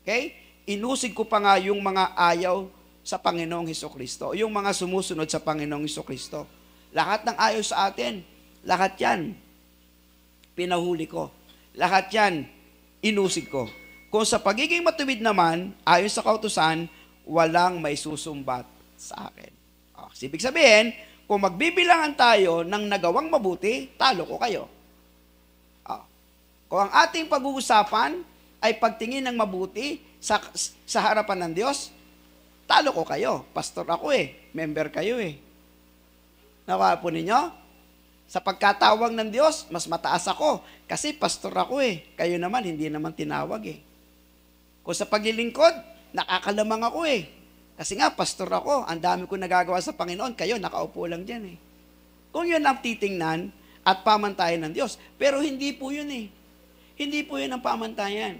Okay? Inusig ko pa nga yung mga ayaw sa Panginoong Hesukristo. Yung mga sumusunod sa Panginoong Hesukristo. Lahat ng ayaw sa atin, lahat yan, pinahuli ko. Lahat yan, inusig ko. Kung sa pagiging matuwid naman, ayon sa kautusan, walang may susumbat sa akin. Ibig sabihin, kung magbibilangan tayo ng nagawang mabuti, talo ko kayo. Kung ang ating pag-uusapan ay pagtingin ng mabuti sa harapan ng Diyos, talo ko kayo. Pastor ako member kayo Nawa po ninyo? Sa pagkatawag ng Diyos, mas mataas ako. Kasi pastor ako Kayo naman, hindi naman tinawag Kung sa paglilingkod, nakakalamang ako Kasi nga, pastor ako. Ang dami ko nagagawa sa Panginoon. Kayo, nakaupo lang dyan Kung yun ang titingnan at pamantayan ng Diyos. Pero hindi po yun Hindi po yun ang pamantayan.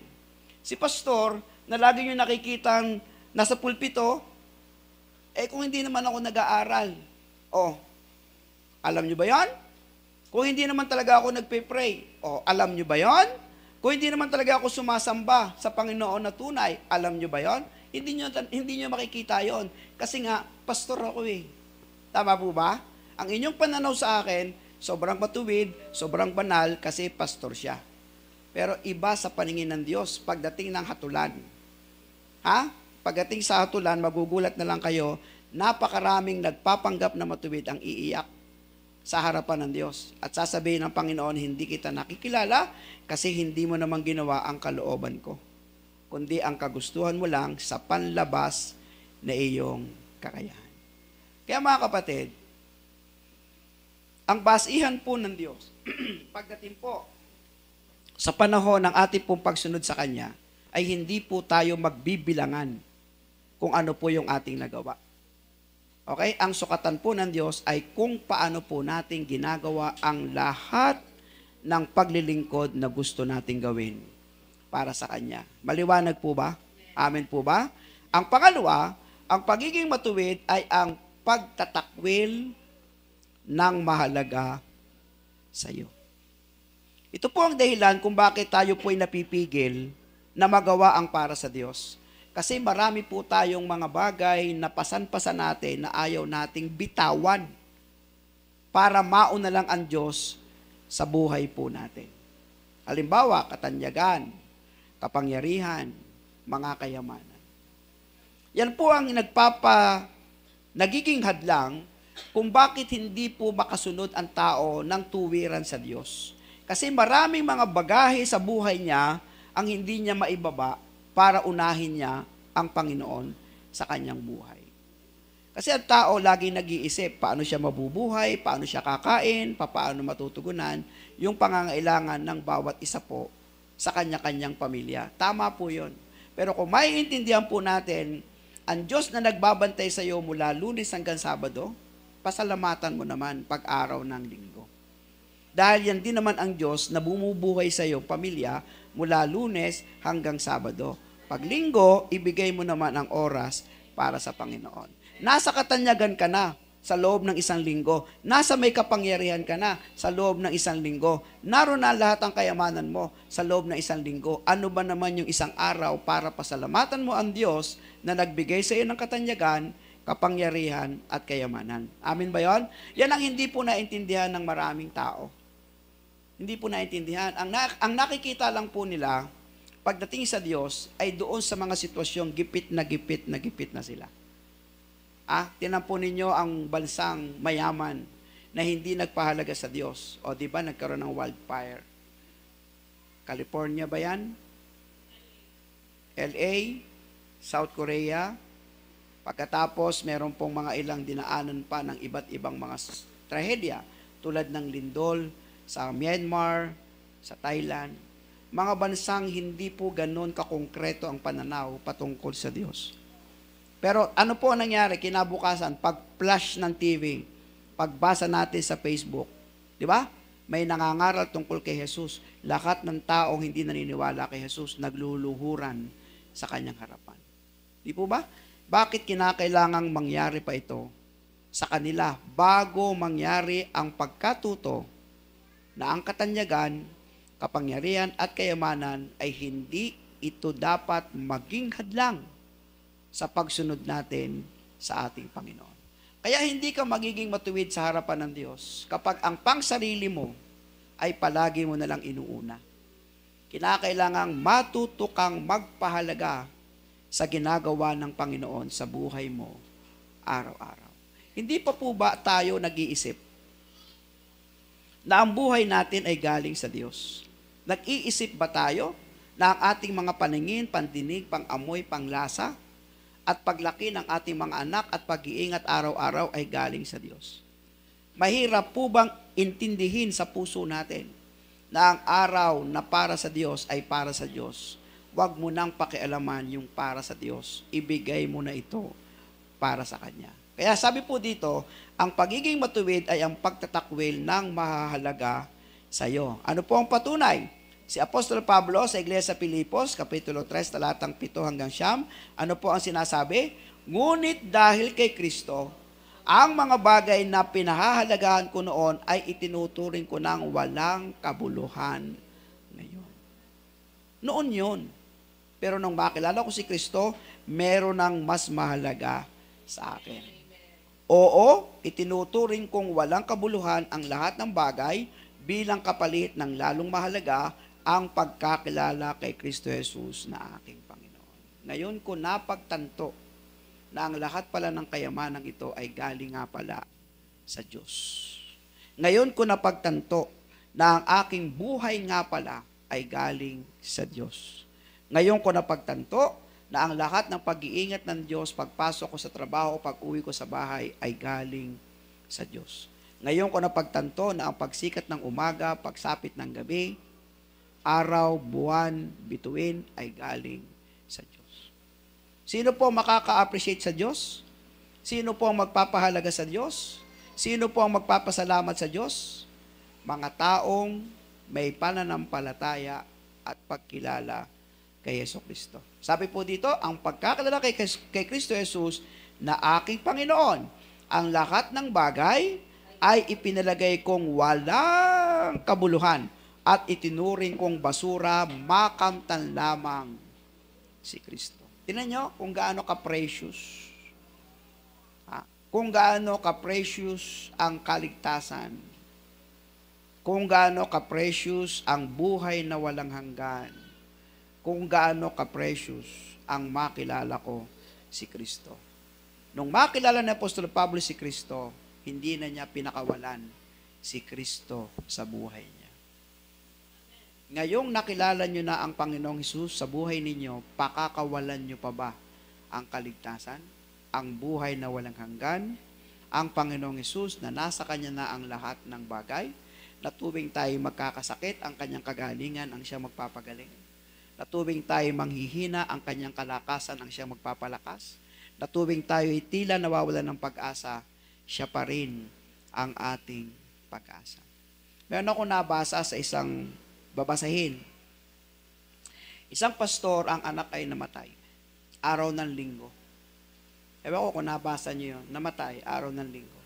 Si pastor, na lagi nyo nakikitang nasa pulpito, kung hindi naman ako nag-aaral, alam nyo ba yan? Kung hindi naman talaga ako nagpe-pray, alam nyo ba yan? Kung hindi naman talaga ako sumasamba sa Panginoon na tunay, alam nyo ba yan? Hindi nyo makikita yon. Kasi nga, pastor ako Tama po ba? Ang inyong pananaw sa akin, sobrang matuwid, sobrang banal, kasi pastor siya. Pero iba sa paningin ng Diyos pagdating ng hatulan. Pagdating sa hatulan, magugulat na lang kayo, napakaraming nagpapanggap na matuwid ang iiyak sa harapan ng Diyos. At sasabihin ng Panginoon, hindi kita nakikilala kasi hindi mo naman ginawa ang kalooban ko. Kundi ang kagustuhan mo lang sa panlabas na iyong kakayahan. Kaya mga kapatid, ang basihan po ng Diyos, pagdating po sa panahon ng ating pong pagsunod sa Kanya, ay hindi po tayo magbibilangan kung ano po yung ating nagawa. Okay? Ang sukatan po ng Diyos ay kung paano po natin ginagawa ang lahat ng paglilingkod na gusto nating gawin para sa Kanya. Maliwanag po ba? Amen po ba? Ang pangalawa, ang pagiging matuwid ay ang pagtatakwil ng mahalaga sa iyo. Ito po ang dahilan kung bakit tayo po ay napipigil na magawa ang para sa Diyos. Kasi marami po tayong mga bagay na pasan-pasan natin na ayaw nating bitawan para mauna lang ang Diyos sa buhay po natin. Halimbawa, katanyagan, kapangyarihan, mga kayamanan. Yan po ang nagiging hadlang kung bakit hindi po makasunod ang tao ng tuwiran sa Diyos. Kasi maraming mga bagahe sa buhay niya ang hindi niya maibaba para unahin niya ang Panginoon sa kanyang buhay. Kasi ang tao lagi nag-iisip paano siya mabubuhay, paano siya kakain, paano matutugunan yung pangangailangan ng bawat isa po sa kanya-kanyang pamilya. Tama po yun. Pero kung maiintindihan po natin, ang Diyos na nagbabantay sa iyo mula Lunes hanggang Sabado, pasalamatan mo naman pag-araw ng linggo. Dahil yan din naman ang Diyos na bumubuhay sa iyong pamilya mula Lunes hanggang Sabado. Pag linggo, ibigay mo naman ang oras para sa Panginoon. Nasa katanyagan ka na sa loob ng isang linggo. Nasa may kapangyarihan ka na sa loob ng isang linggo. Naroon na lahat ang kayamanan mo sa loob ng isang linggo. Ano ba naman yung isang araw para pasalamatan mo ang Diyos na nagbigay sa iyo ng katanyagan, kapangyarihan at kayamanan. Amin ba yon? Yan ang hindi po naintindihan ng maraming tao. Hindi po naintindihan. Ang nakikita lang po nila, pagdating sa Diyos, ay doon sa mga sitwasyong gipit na sila. Tinan po ninyo ang bansang mayaman na hindi nagpahalaga sa Diyos. O di ba nagkaroon ng wildfire? California ba yan? LA? South Korea? Pagkatapos, meron pong mga ilang dinaanan pa ng iba't ibang mga trahedya tulad ng lindol sa Myanmar, sa Thailand. Mga bansang hindi po ganun kakongkreto ang pananaw patungkol sa Diyos. Pero ano po ang nangyari kinabukasan pag-flash ng TV, pagbasa natin sa Facebook, di ba? May nangangaral tungkol kay Jesus. Lahat ng taong hindi naniniwala kay Jesus nagluluhuran sa kanyang harapan. Di po ba? Bakit kinakailangang mangyari pa ito sa kanila bago mangyari ang pagkatuto na ang katanyagan, kapangyarihan at kayamanan ay hindi ito dapat maging hadlang sa pagsunod natin sa ating Panginoon. Kaya hindi ka magiging matuwid sa harapan ng Diyos kapag ang pangsarili mo ay palagi mo nalang inuuna. Kinakailangang matuto kang magpahalaga sa ginagawa ng Panginoon sa buhay mo araw-araw. Hindi pa po ba tayo nag-iisip na ang buhay natin ay galing sa Diyos? Nag-iisip ba tayo na ang ating mga paningin, pandinig, pangamoy, panglasa, at paglaki ng ating mga anak at pag-iingat araw-araw ay galing sa Diyos? Mahirap po bang intindihin sa puso natin na ang araw na para sa Diyos ay para sa Diyos? Huwag mo nang pakialaman yung para sa Diyos. Ibigay mo na ito para sa Kanya. Kaya sabi po dito, ang pagiging matuwid ay ang pagtatakwil ng mahahalaga sa iyo. Ano po ang patunay? Si Apostol Pablo sa Iglesia Pilipos, Kapitulo 3, talatang 7 hanggang 9, ano po ang sinasabi? Ngunit dahil kay Kristo, ang mga bagay na pinahahalagahan ko noon ay itinuturing ko ng walang kabuluhan ngayon. Noon yun. Pero nung makilala ko si Kristo, meron ng mas mahalaga sa akin. Oo, itinuturing kong walang kabuluhan ang lahat ng bagay bilang kapalit ng lalong mahalaga ang pagkakilala kay Kristo Jesus na aking Panginoon. Ngayon ko napagtanto na ang lahat pala ng kayamanang ito ay galing nga pala sa Diyos. Ngayon ko napagtanto na ang aking buhay nga pala ay galing sa Diyos. Ngayon ko napagtanto na ang lahat ng pag-iingat ng Diyos, pagpasok ko sa trabaho, pag-uwi ko sa bahay, ay galing sa Diyos. Ngayon ko napagtanto na ang pagsikat ng umaga, pagsapit ng gabi, araw, buwan, bituin, ay galing sa Diyos. Sino po makaka-appreciate sa Diyos? Sino po ang magpapahalaga sa Diyos? Sino po ang magpapasalamat sa Diyos? Mga taong may pananampalataya at pagkilala kay Yesu Kristo. Sabi po dito, ang pagkakilala kay Kristo Jesus na aking Panginoon, ang lahat ng bagay ay ipinalagay kong walang kabuluhan at itinuring kong basura, makamtan lamang si Kristo. Tingnan nyo kung gaano ka-precious. Kung gaano ka-precious ang kaligtasan. Kung gaano ka-precious ang buhay na walang hanggan. Kung gaano ka-precious ang makilala ko si Kristo. Nung makilala ni Apostol Pablo si Kristo, hindi na niya pinakawalan si Kristo sa buhay niya. Ngayong nakilala niyo na ang Panginoong Hesus sa buhay ninyo, pakakawalan niyo pa ba ang kaligtasan? Ang buhay na walang hanggan, ang Panginoong Hesus na nasa Kanya na ang lahat ng bagay, na tuwing tayo magkakasakit, ang Kanyang kagalingan ang Siya magpapagaling. Na tuwing tayo manghihina, ang Kanyang kalakasan ang Siya magpapalakas. Na tuwing tayo ay tila nawawalan ng pag-asa, Siya pa rin ang ating pag-asa. Meron ako nabasa sa isang babasahin. Isang pastor, ang anak ay namatay. Araw ng linggo. Ewan ko kung nabasa niyo yun, namatay, araw ng linggo.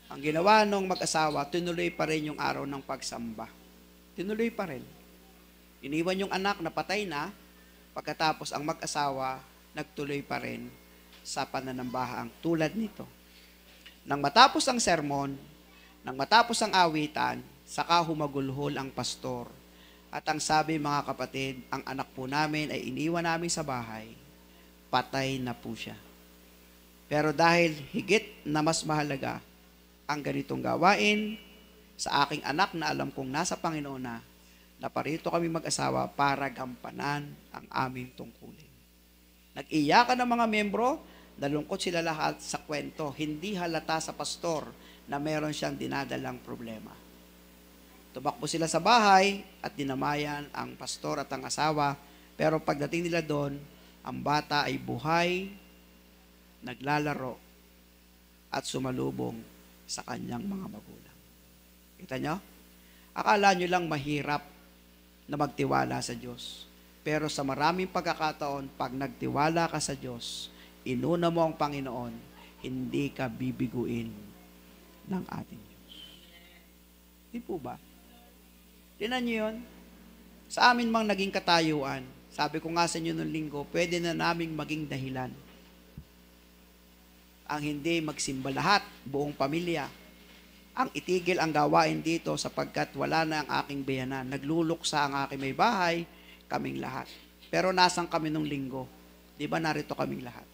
Ang ginawa nung mag-asawa, tinuloy pa rin yung araw ng pagsamba. Tinuloy pa rin. Iniwan yung anak na patay na, pagkatapos ang mag-asawa, nagtuloy pa rin sa pananambahaang tulad nito. Nang matapos ang sermon, nang matapos ang awitan, saka humagulhol ang pastor. At ang sabi, mga kapatid, ang anak po namin ay iniwan namin sa bahay, patay na po siya. Pero dahil higit na mas mahalaga ang ganitong gawain sa aking anak na alam kong nasa Panginoon na parito kami mag-asawa para gampanan ang aming tungkulin. Nag-iyakan ng mga membro, nalungkot sila lahat sa kwento. Hindi halata sa pastor na meron siyang dinadalang problema. Tumakbo sila sa bahay at dinamayan ang pastor at ang asawa. Pero pagdating nila doon, ang bata ay buhay, naglalaro, at sumalubong sa kanyang mga magulang. Kita nyo? Akala nyo lang mahirap na magtiwala sa Diyos. Pero sa maraming pagkakataon, pag nagtiwala ka sa Diyos, inuna mo ang Panginoon, hindi ka bibiguin ng ating Diyos. Di po ba? Tinan nyo yun? Sa amin mang naging katayuan, sabi ko nga sa inyo nung linggo, pwede na naming maging dahilan ang hindi magsimba lahat, buong pamilya. Ang itigil ang gawain dito sapagkat wala na ang aking biyanan. Nagluluksa ang aking may bahay, kaming lahat. Pero nasang kami nung linggo? Di ba narito kaming lahat?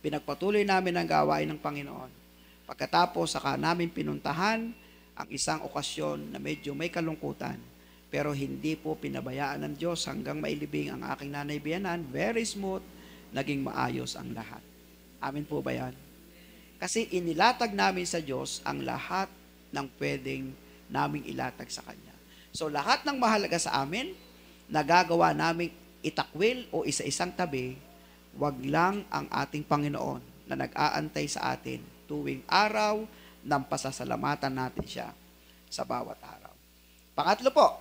Pinagpatuloy namin ang gawain ng Panginoon. Pagkatapos, saka namin pinuntahan ang isang okasyon na medyo may kalungkutan. Pero hindi po pinabayaan ng Diyos hanggang mailibing ang aking nanay biyanan. Very smooth, naging maayos ang lahat. Amin po ba yan? Kasi inilatag namin sa Diyos ang lahat ng pwedeng naming ilatag sa Kanya. So lahat ng mahalaga sa amin, nagagawa namin itakwil o isa-isang tabi, wag lang ang ating Panginoon na nag-aantay sa atin tuwing araw ng pasasalamatan natin siya sa bawat araw. Pangatlo po,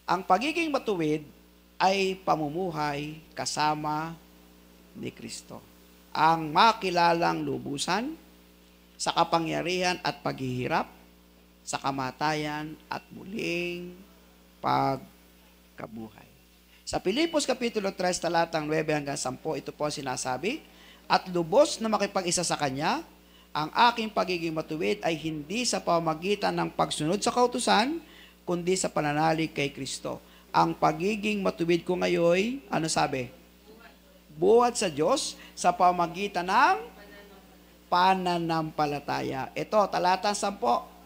ang pagiging matuwid ay pamumuhay kasama ni Kristo. Ang makilalang lubusan sa kapangyarihan at paghihirap, sa kamatayan at muling pagkabuhay. Sa Pilipos Kapitulo 3, talatang 9 hanggang 10, ito po sinasabi, at lubos na makipag-isa sa Kanya, ang aking pagiging matuwid ay hindi sa pamamagitan ng pagsunod sa kautusan, kundi sa pananalig kay Kristo. Ang pagiging matuwid ko ngayon, ano sabi? Buhat sa Diyos sa pamamagitan ng pananampalataya. Ito, talatang 10,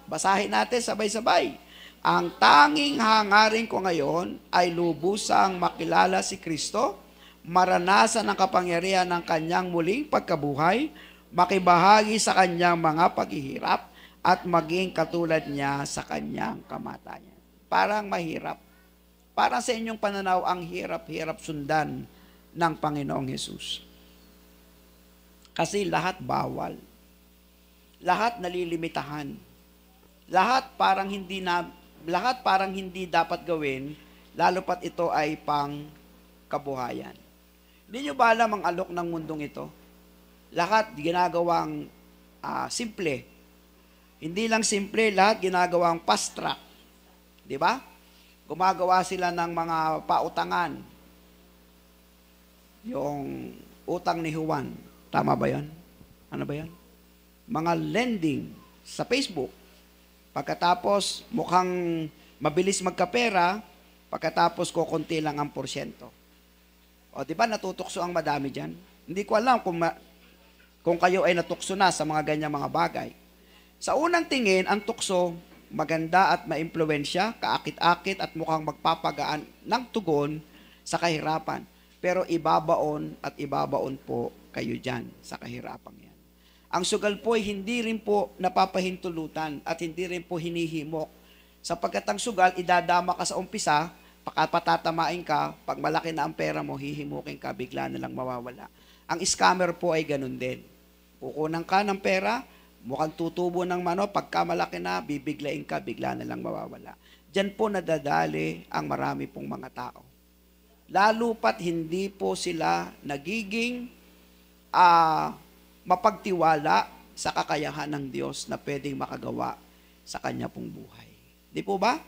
basahin natin sabay-sabay. Ang tanging hangarin ko ngayon ay lubusang makilala si Kristo, maranasan ang kapangyarihan ng Kanyang muling pagkabuhay, makibahagi sa Kanyang mga paghihirap, at maging katulad niya sa Kanyang kamatayan. Parang mahirap. Parang sa inyong pananaw, ang hirap-hirap sundan ng Panginoong Hesus. Kasi lahat bawal. Lahat nalilimitahan. Lahat parang hindi dapat gawin, lalo pat ito ay pang kabuhayan. Hindi nyo ba alam ang alok ng mundong ito? Lahat ginagawang simple. Hindi lang simple, lahat ginagawang fast track. Di ba? Gumagawa sila ng mga pautangan. Yung utang ni Juan. Tama ba yan? Ano ba yan? Mga lending sa Facebook. Pagkatapos mukhang mabilis magkapera, pagkatapos kukunti lang ang porsyento. O di ba natutukso ang madami diyan? Hindi ko alam kung kayo ay natukso na sa mga ganyang mga bagay. Sa unang tingin, ang tukso maganda at maimpluwensya, kaakit-akit at mukhang magpapagaan ng tugon sa kahirapan. Pero ibabaon at ibabaon po kayo diyan sa kahirapan yan. Ang sugal po ay hindi rin po napapahintulutan at hindi rin po hinihimok. Sapagkat ang sugal, idadama ka sa umpisa, patatamain ka, pag malaki na ang pera mo, hihimukin ka, bigla na lang mawawala. Ang scammer po ay ganun din. Kukunan ka ng pera, mukhang tutubo ng mano, pagka malaki na, bibiglain ka, bigla na lang mawawala. Diyan po nadadali ang marami pong mga tao. Lalo pat hindi po sila nagiging mapagtiwala sa kakayahan ng Diyos na pwedeng makagawa sa kanya pong buhay. Di po ba?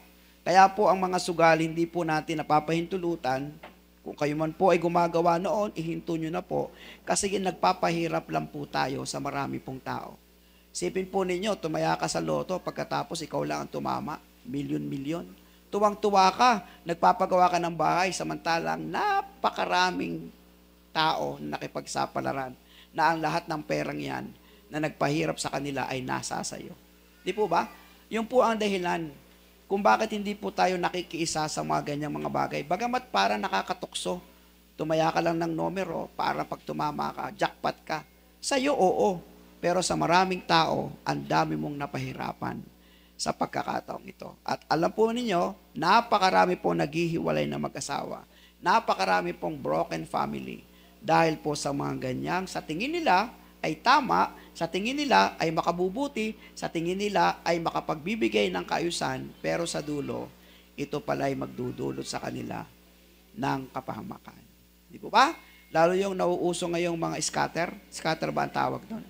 Kaya po ang mga sugal, hindi po natin napapahintulutan. Kung kayo man po ay gumagawa noon, ihinto nyo na po. Kasi nagpapahirap lang po tayo sa marami pong tao. Sipin po ninyo, tumaya ka sa loto, pagkatapos ikaw lang ang tumama, milyon-milyon. Tuwang-tuwa ka, nagpapagawa ka ng bahay, samantalang napakaraming tao na nakipagsapalaran na ang lahat ng perang yan na nagpahirap sa kanila ay nasa sayo. Di po ba? Yung po ang dahilan kung bakit hindi po tayo nakikiisa sa mga ganyang mga bagay. Bagamat para nakakatukso, tumaya ka lang ng numero para pag tumama ka, jackpot ka. Sa'yo, oo. Pero sa maraming tao, ang dami mong napahirapan sa pagkakataong ito. At alam po ninyo, napakarami po naghihiwalay na mag-asawa. Napakarami pong broken family. Dahil po sa mga ganyang, sa tingin nila ay tama, sa tingin nila ay makabubuti, sa tingin nila ay makapagbibigay ng kaayusan, pero sa dulo, ito pala ay magdudulot sa kanila ng kapahamakan. Di po ba? Lalo yung nauuso ngayong mga scatter. Scatter ba ang tawag doon?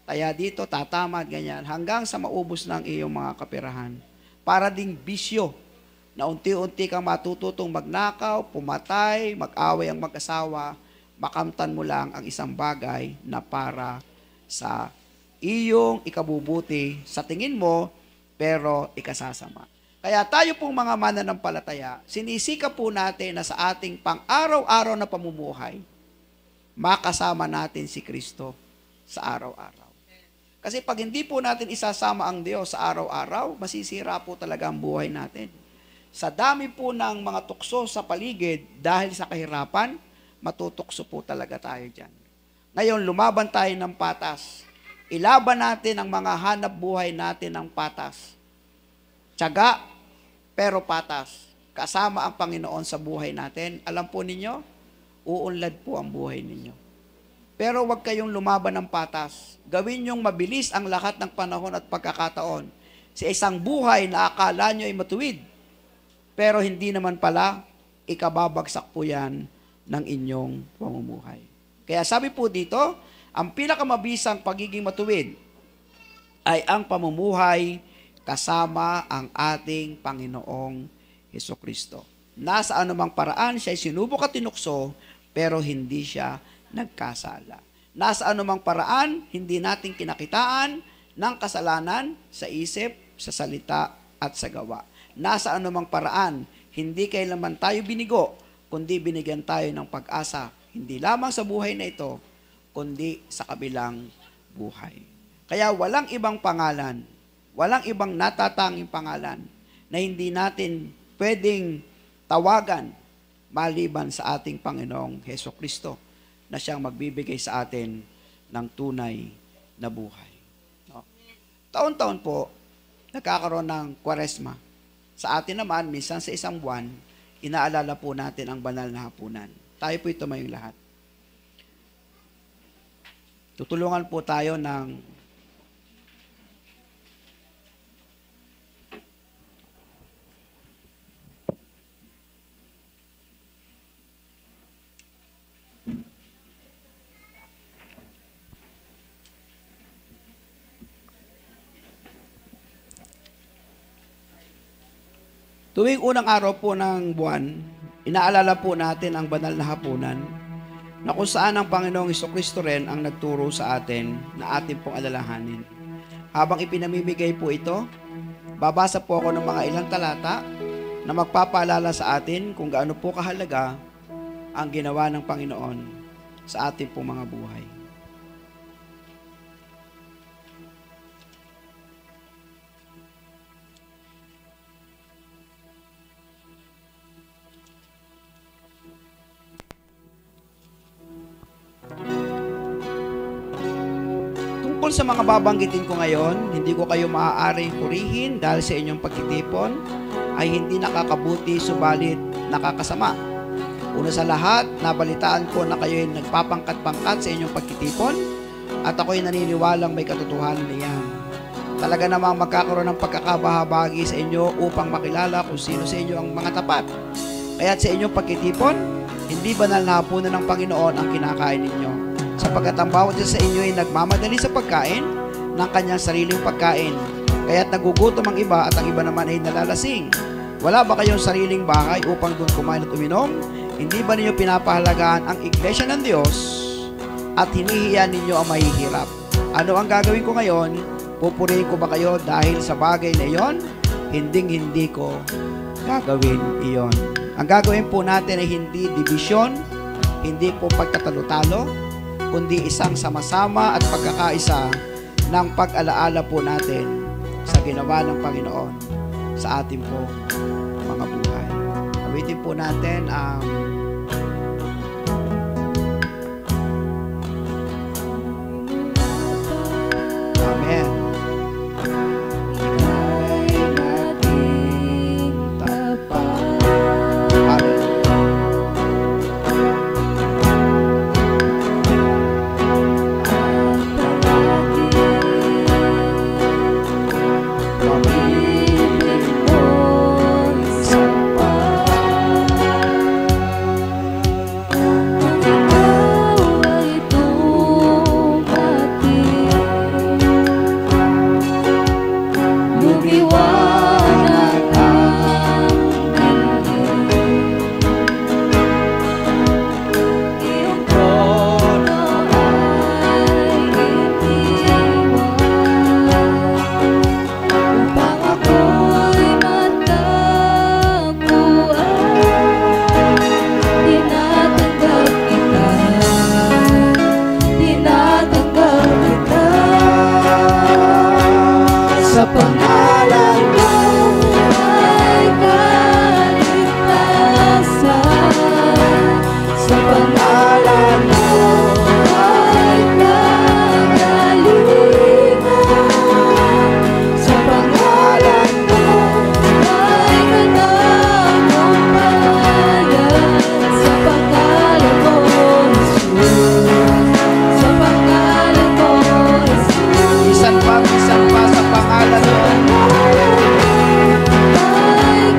Kaya dito, tatama, ganyan, hanggang sa maubos ng iyong mga kapirahan. Para ding bisyo, na unti-unti kang matututong magnakaw, pumatay, mag-away ang mag-asawa, makamtan mo lang ang isang bagay na para sa iyong ikabubuti sa tingin mo, pero ikasasama. Kaya tayo pong mga mananampalataya, sinisika po natin na sa ating pang-araw-araw na pamumuhay, makasama natin si Kristo sa araw-araw. Kasi pag hindi po natin isasama ang Diyos sa araw-araw, masisira po talaga ang buhay natin. Sa dami po ng mga tukso sa paligid dahil sa kahirapan, matutukso po talaga tayo dyan. Ngayon, lumaban tayo ng patas. Ilaban natin ang mga hanap buhay natin ng patas. Tiyaga, pero patas. Kasama ang Panginoon sa buhay natin. Alam po ninyo, uunlad po ang buhay ninyo. Pero huwag kayong lumaban ng patas. Gawin niyong mabilis ang lahat ng panahon at pagkakataon. Sa isang buhay na akala nyo ay matuwid. Pero hindi naman pala, ikababagsak po yan ng inyong pamumuhay. Kaya sabi po dito, ang pinakamabisang pagiging matuwid ay ang pamumuhay kasama ang ating Panginoong Hesukristo. Nasa anumang paraan siya ay sinubok at tinukso, pero hindi siya nagkasala. Nasa anumang paraan, hindi natin kinakitaan ng kasalanan sa isip, sa salita, at sa gawa. Nasa anumang paraan, hindi kailanman tayo binigo, kundi binigyan tayo ng pag-asa, hindi lamang sa buhay na ito, kundi sa kabilang buhay. Kaya walang ibang pangalan, walang ibang natatanging pangalan na hindi natin pwedeng tawagan maliban sa ating Panginoong Hesukristo na siyang magbibigay sa atin ng tunay na buhay. No? Taon-taon po, nagkakaroon ng Kwaresma. Sa atin naman, minsan sa isang buwan, inaalala po natin ang banal na hapunan. Tayo po tumayong lahat. Tutulungan po tayo ng Tuwing unang araw po ng buwan, inaalala po natin ang banal na hapunan na kung saan ang Panginoong Hesukristo rin ang nagturo sa atin na atin pong alalahanin. Habang ipinamimigay po ito, babasa po ako ng mga ilang talata na magpapaalala sa atin kung gaano po kahalaga ang ginawa ng Panginoon sa ating pong mga buhay. Tungkol sa mga babanggitin ko ngayon, hindi ko kayo maaaring purihin dahil sa inyong pagtitipon ay hindi nakakabuti subalit nakakasama. Una sa lahat, nabalitaan ko na kayo'y nagpapangkat-pangkat sa inyong pagtitipon at ako'y naniniwalang may katotohanan na yan. Talaga namang magkakaroon ng pagkakabahabagi sa inyo upang makilala kung sino sa inyo ang mga tapat. Kaya't sa inyong pagtitipon, hindi banal na hapunan ng Panginoon ang kinakain ninyo. Sapagkat ang bawat isa sa inyo ay nagmamadali sa pagkain ng kanyang sariling pagkain. Kaya't nagugutom ang iba at ang iba naman ay nalalasing. Wala ba kayong sariling bahay upang doon kumain at uminom? Hindi ba ninyo pinapahalagaan ang iglesia ng Diyos at hinihiyan ninyo ang mahihirap? Ano ang gagawin ko ngayon? Pupurihin ko ba kayo dahil sa bagay na iyon? Hindi ko gagawin iyon. Ang gagawin po natin ay hindi dibisyon, hindi po pagtatalo-talo, kundi isang sama-sama at pagkakaisa ng pag-alaala po natin sa ginawa ng Panginoon sa ating po mga buhay. Awitin po natin ang Amen. Sa pangalan mo ay kaligtasan. Sa pangalan mo ay kagalingan. Sa pangalan mo ay katagumpayan. Sa pangalan mo, Jesus. Sa pangalan mo, Jesus. Isan pa sa pangalan mo. Ay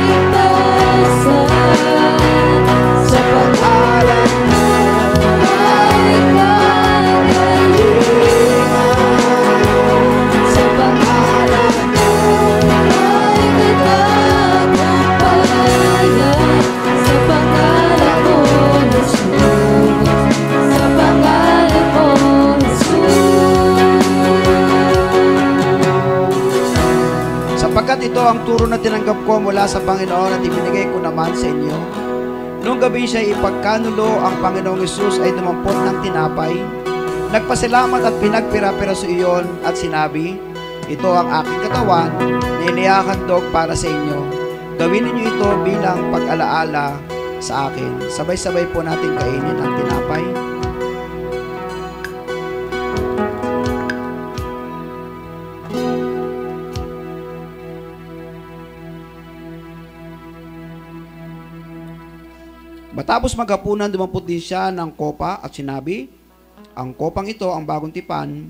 kaligtasan. Sa pangalan mo ay kagalingan. Sa pangalan mo ay katagumpayan. Sa pangalan mo, Jesus. Sa pangalan mo, Jesus. Sapagkat ito ang turo na tinanggap ko mula sa Panginoon at ibinigay ko naman sa inyo. Noong gabi siya ipagkanulo, ang Panginoong Hesus ay dumampot ng tinapay, nagpasalamat at pinagpira-pira sa iyon at sinabi, ito ang aking katawan na inihahandog para sa inyo. Gawin ninyo ito bilang pag-alaala sa akin. Sabay-sabay po natin kainin ang tinapay. Matapos maghapunan, dumampot din siya ng kopa at sinabi, ang kopang ito ang bagong tipan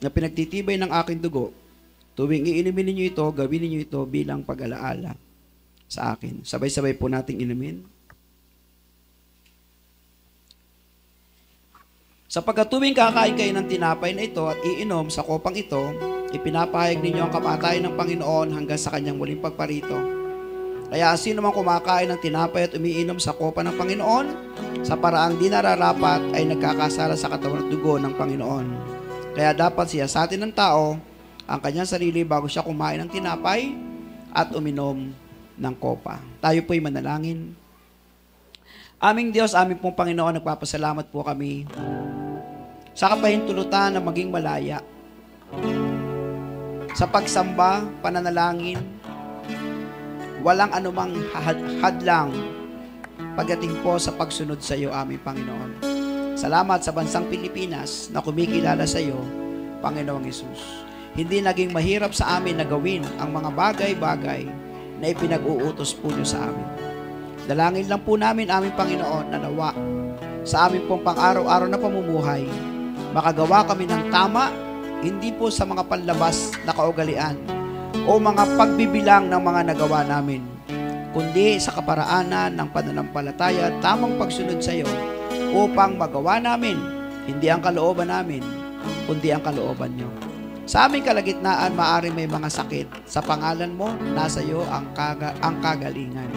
na pinagtitibay ng aking dugo. Tuwing iinumin ninyo ito, gawin ninyo ito bilang pag-alaala sa akin. Sabay-sabay po nating inumin. Sa pagkatuwing kakain kayo ng tinapay na ito at iinom sa kopang ito, ipinapahayag ninyo ang kamatayan ng Panginoon hanggang sa kanyang muling pagparito. Kaya sino man kumakain ng tinapay at umiinom sa kopa ng Panginoon, sa paraang di nararapat ay nagkakasala sa katawan at dugo ng Panginoon. Kaya dapat siyasatin ng tao ang kanyang sarili bago siya kumain ng tinapay at uminom ng kopa. Tayo po'y manalangin. Aming Diyos, aming pong Panginoon, nagpapasalamat po kami sa kapahintulutan na maging malaya sa pagsamba, pananalangin, walang anumang hadlang pagdating po sa pagsunod sa iyo, aming Panginoon. Salamat sa bansang Pilipinas na kumikilala sa iyo, Panginoong Hesus. Hindi naging mahirap sa amin na gawin ang mga bagay-bagay na ipinag-uutos po niyo sa amin. Dalangin lang po namin, aming Panginoon, na nawa sa amin pong pang-araw-araw na pamumuhay, makagawa kami ng tama, hindi po sa mga panlabas na kaugalian o mga pagbibilang ng mga nagawa namin, kundi sa kaparaanan ng pananampalataya at tamang pagsunod sa iyo upang magawa namin, hindi ang kalooban namin, kundi ang kalooban niyo. Sa aming kalagitnaan, maaaring may mga sakit. Sa pangalan mo, nasa iyo ang kagalingan.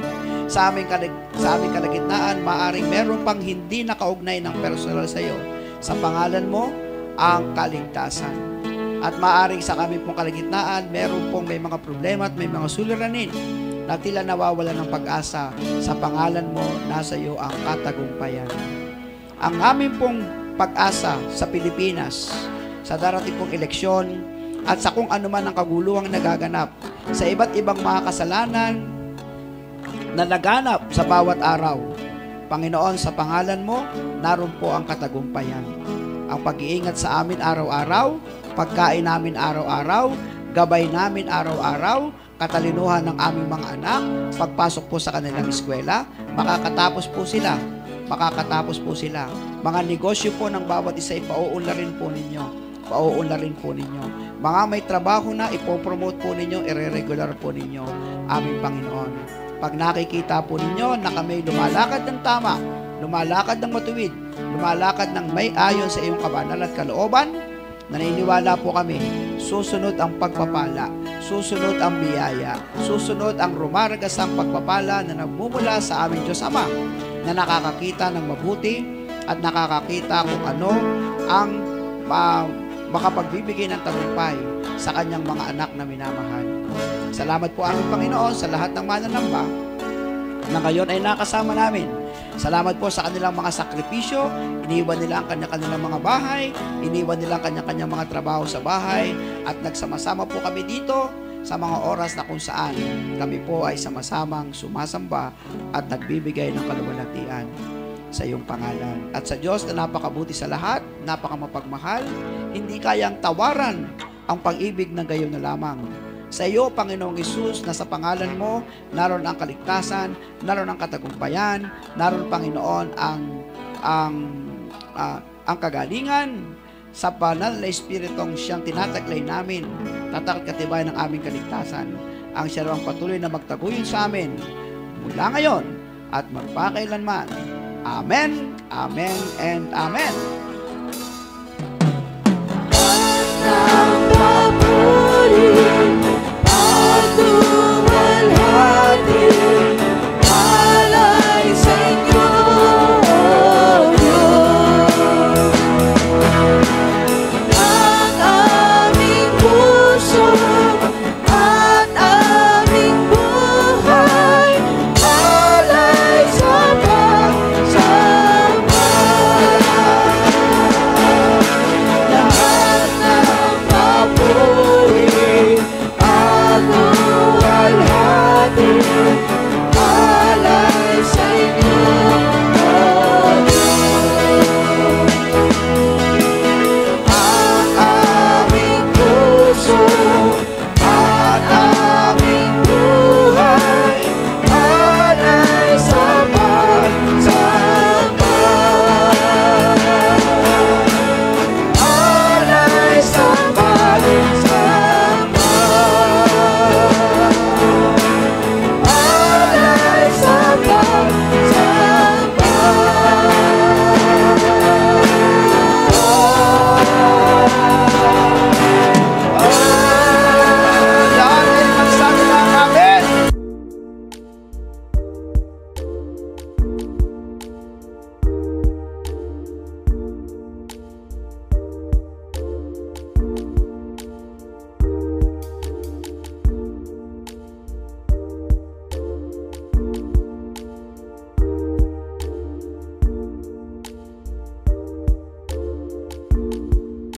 Sa aming kalagitnaan, maaaring meron pang hindi nakaugnay ng personal sa iyo. Sa pangalan mo, ang kaligtasan. At maaaring sa aming pong kalagitnaan, meron pong may mga problema at may mga suliranin na tila nawawala ng pag-asa. Sa pangalan mo, nasa iyo ang katagumpayan. Ang aming pong pag-asa sa Pilipinas, sa darating pong eleksyon, at sa kung ano man ang kaguluhang nagaganap, sa iba't ibang mga kasalanan na naganap sa bawat araw. Panginoon, sa pangalan mo, naroon po ang katagumpayan. Ang pag-iingat sa amin araw-araw, pagkain namin araw-araw, gabay namin araw-araw, katalinuhan ng aming mga anak, pagpasok po sa kanilang eskwela, makakatapos po sila. Mga negosyo po ng bawat isa, ipauunlarin po ninyo. Mga may trabaho na, ipopromote po ninyo, ire-regular po ninyo, aming Panginoon. Pag nakikita po ninyo na kami lumalakad ng tama, lumalakad ng matuwid, lumalakad ng may ayon sa iyong kabanal at kalooban, naniniwala po kami, susunod ang pagpapala, susunod ang biyaya, susunod ang rumaragasang pagpapala na nagmumula sa aming Diyos Ama, na nakakakita ng mabuti at nakakakita kung ano ang makapagbibigay ng tagumpay sa kanyang mga anak na minamahal. Salamat po aming Panginoon sa lahat ng mananamba na ngayon ay nakasama namin. Salamat po sa kanilang mga sakripisyo, iniwan nila ang kanilang mga bahay, iniwan nila ang kanyang mga trabaho sa bahay, at nagsama-sama po kami dito sa mga oras na kung saan kami po ay sama-samang sumasamba at nagbibigay ng kaluwalhatian sa iyong pangalan. At sa Diyos na napakabuti sa lahat, napakamapagmahal, hindi kayang tawaran ang pag-ibig na gayon na lamang. Sa iyo, Panginoong Hesus, na sa pangalan mo, naroon ang kaligtasan, naroon ang katagumpayan, naroon, Panginoon, ang kagalingan, sa banal na Espiritong siyang tinataglay namin, tatakot katibayan ng aming kaligtasan. Ang siya ang patuloy na magtaguyod sa amin mula ngayon at magpakailanman. Amen, amen, and amen.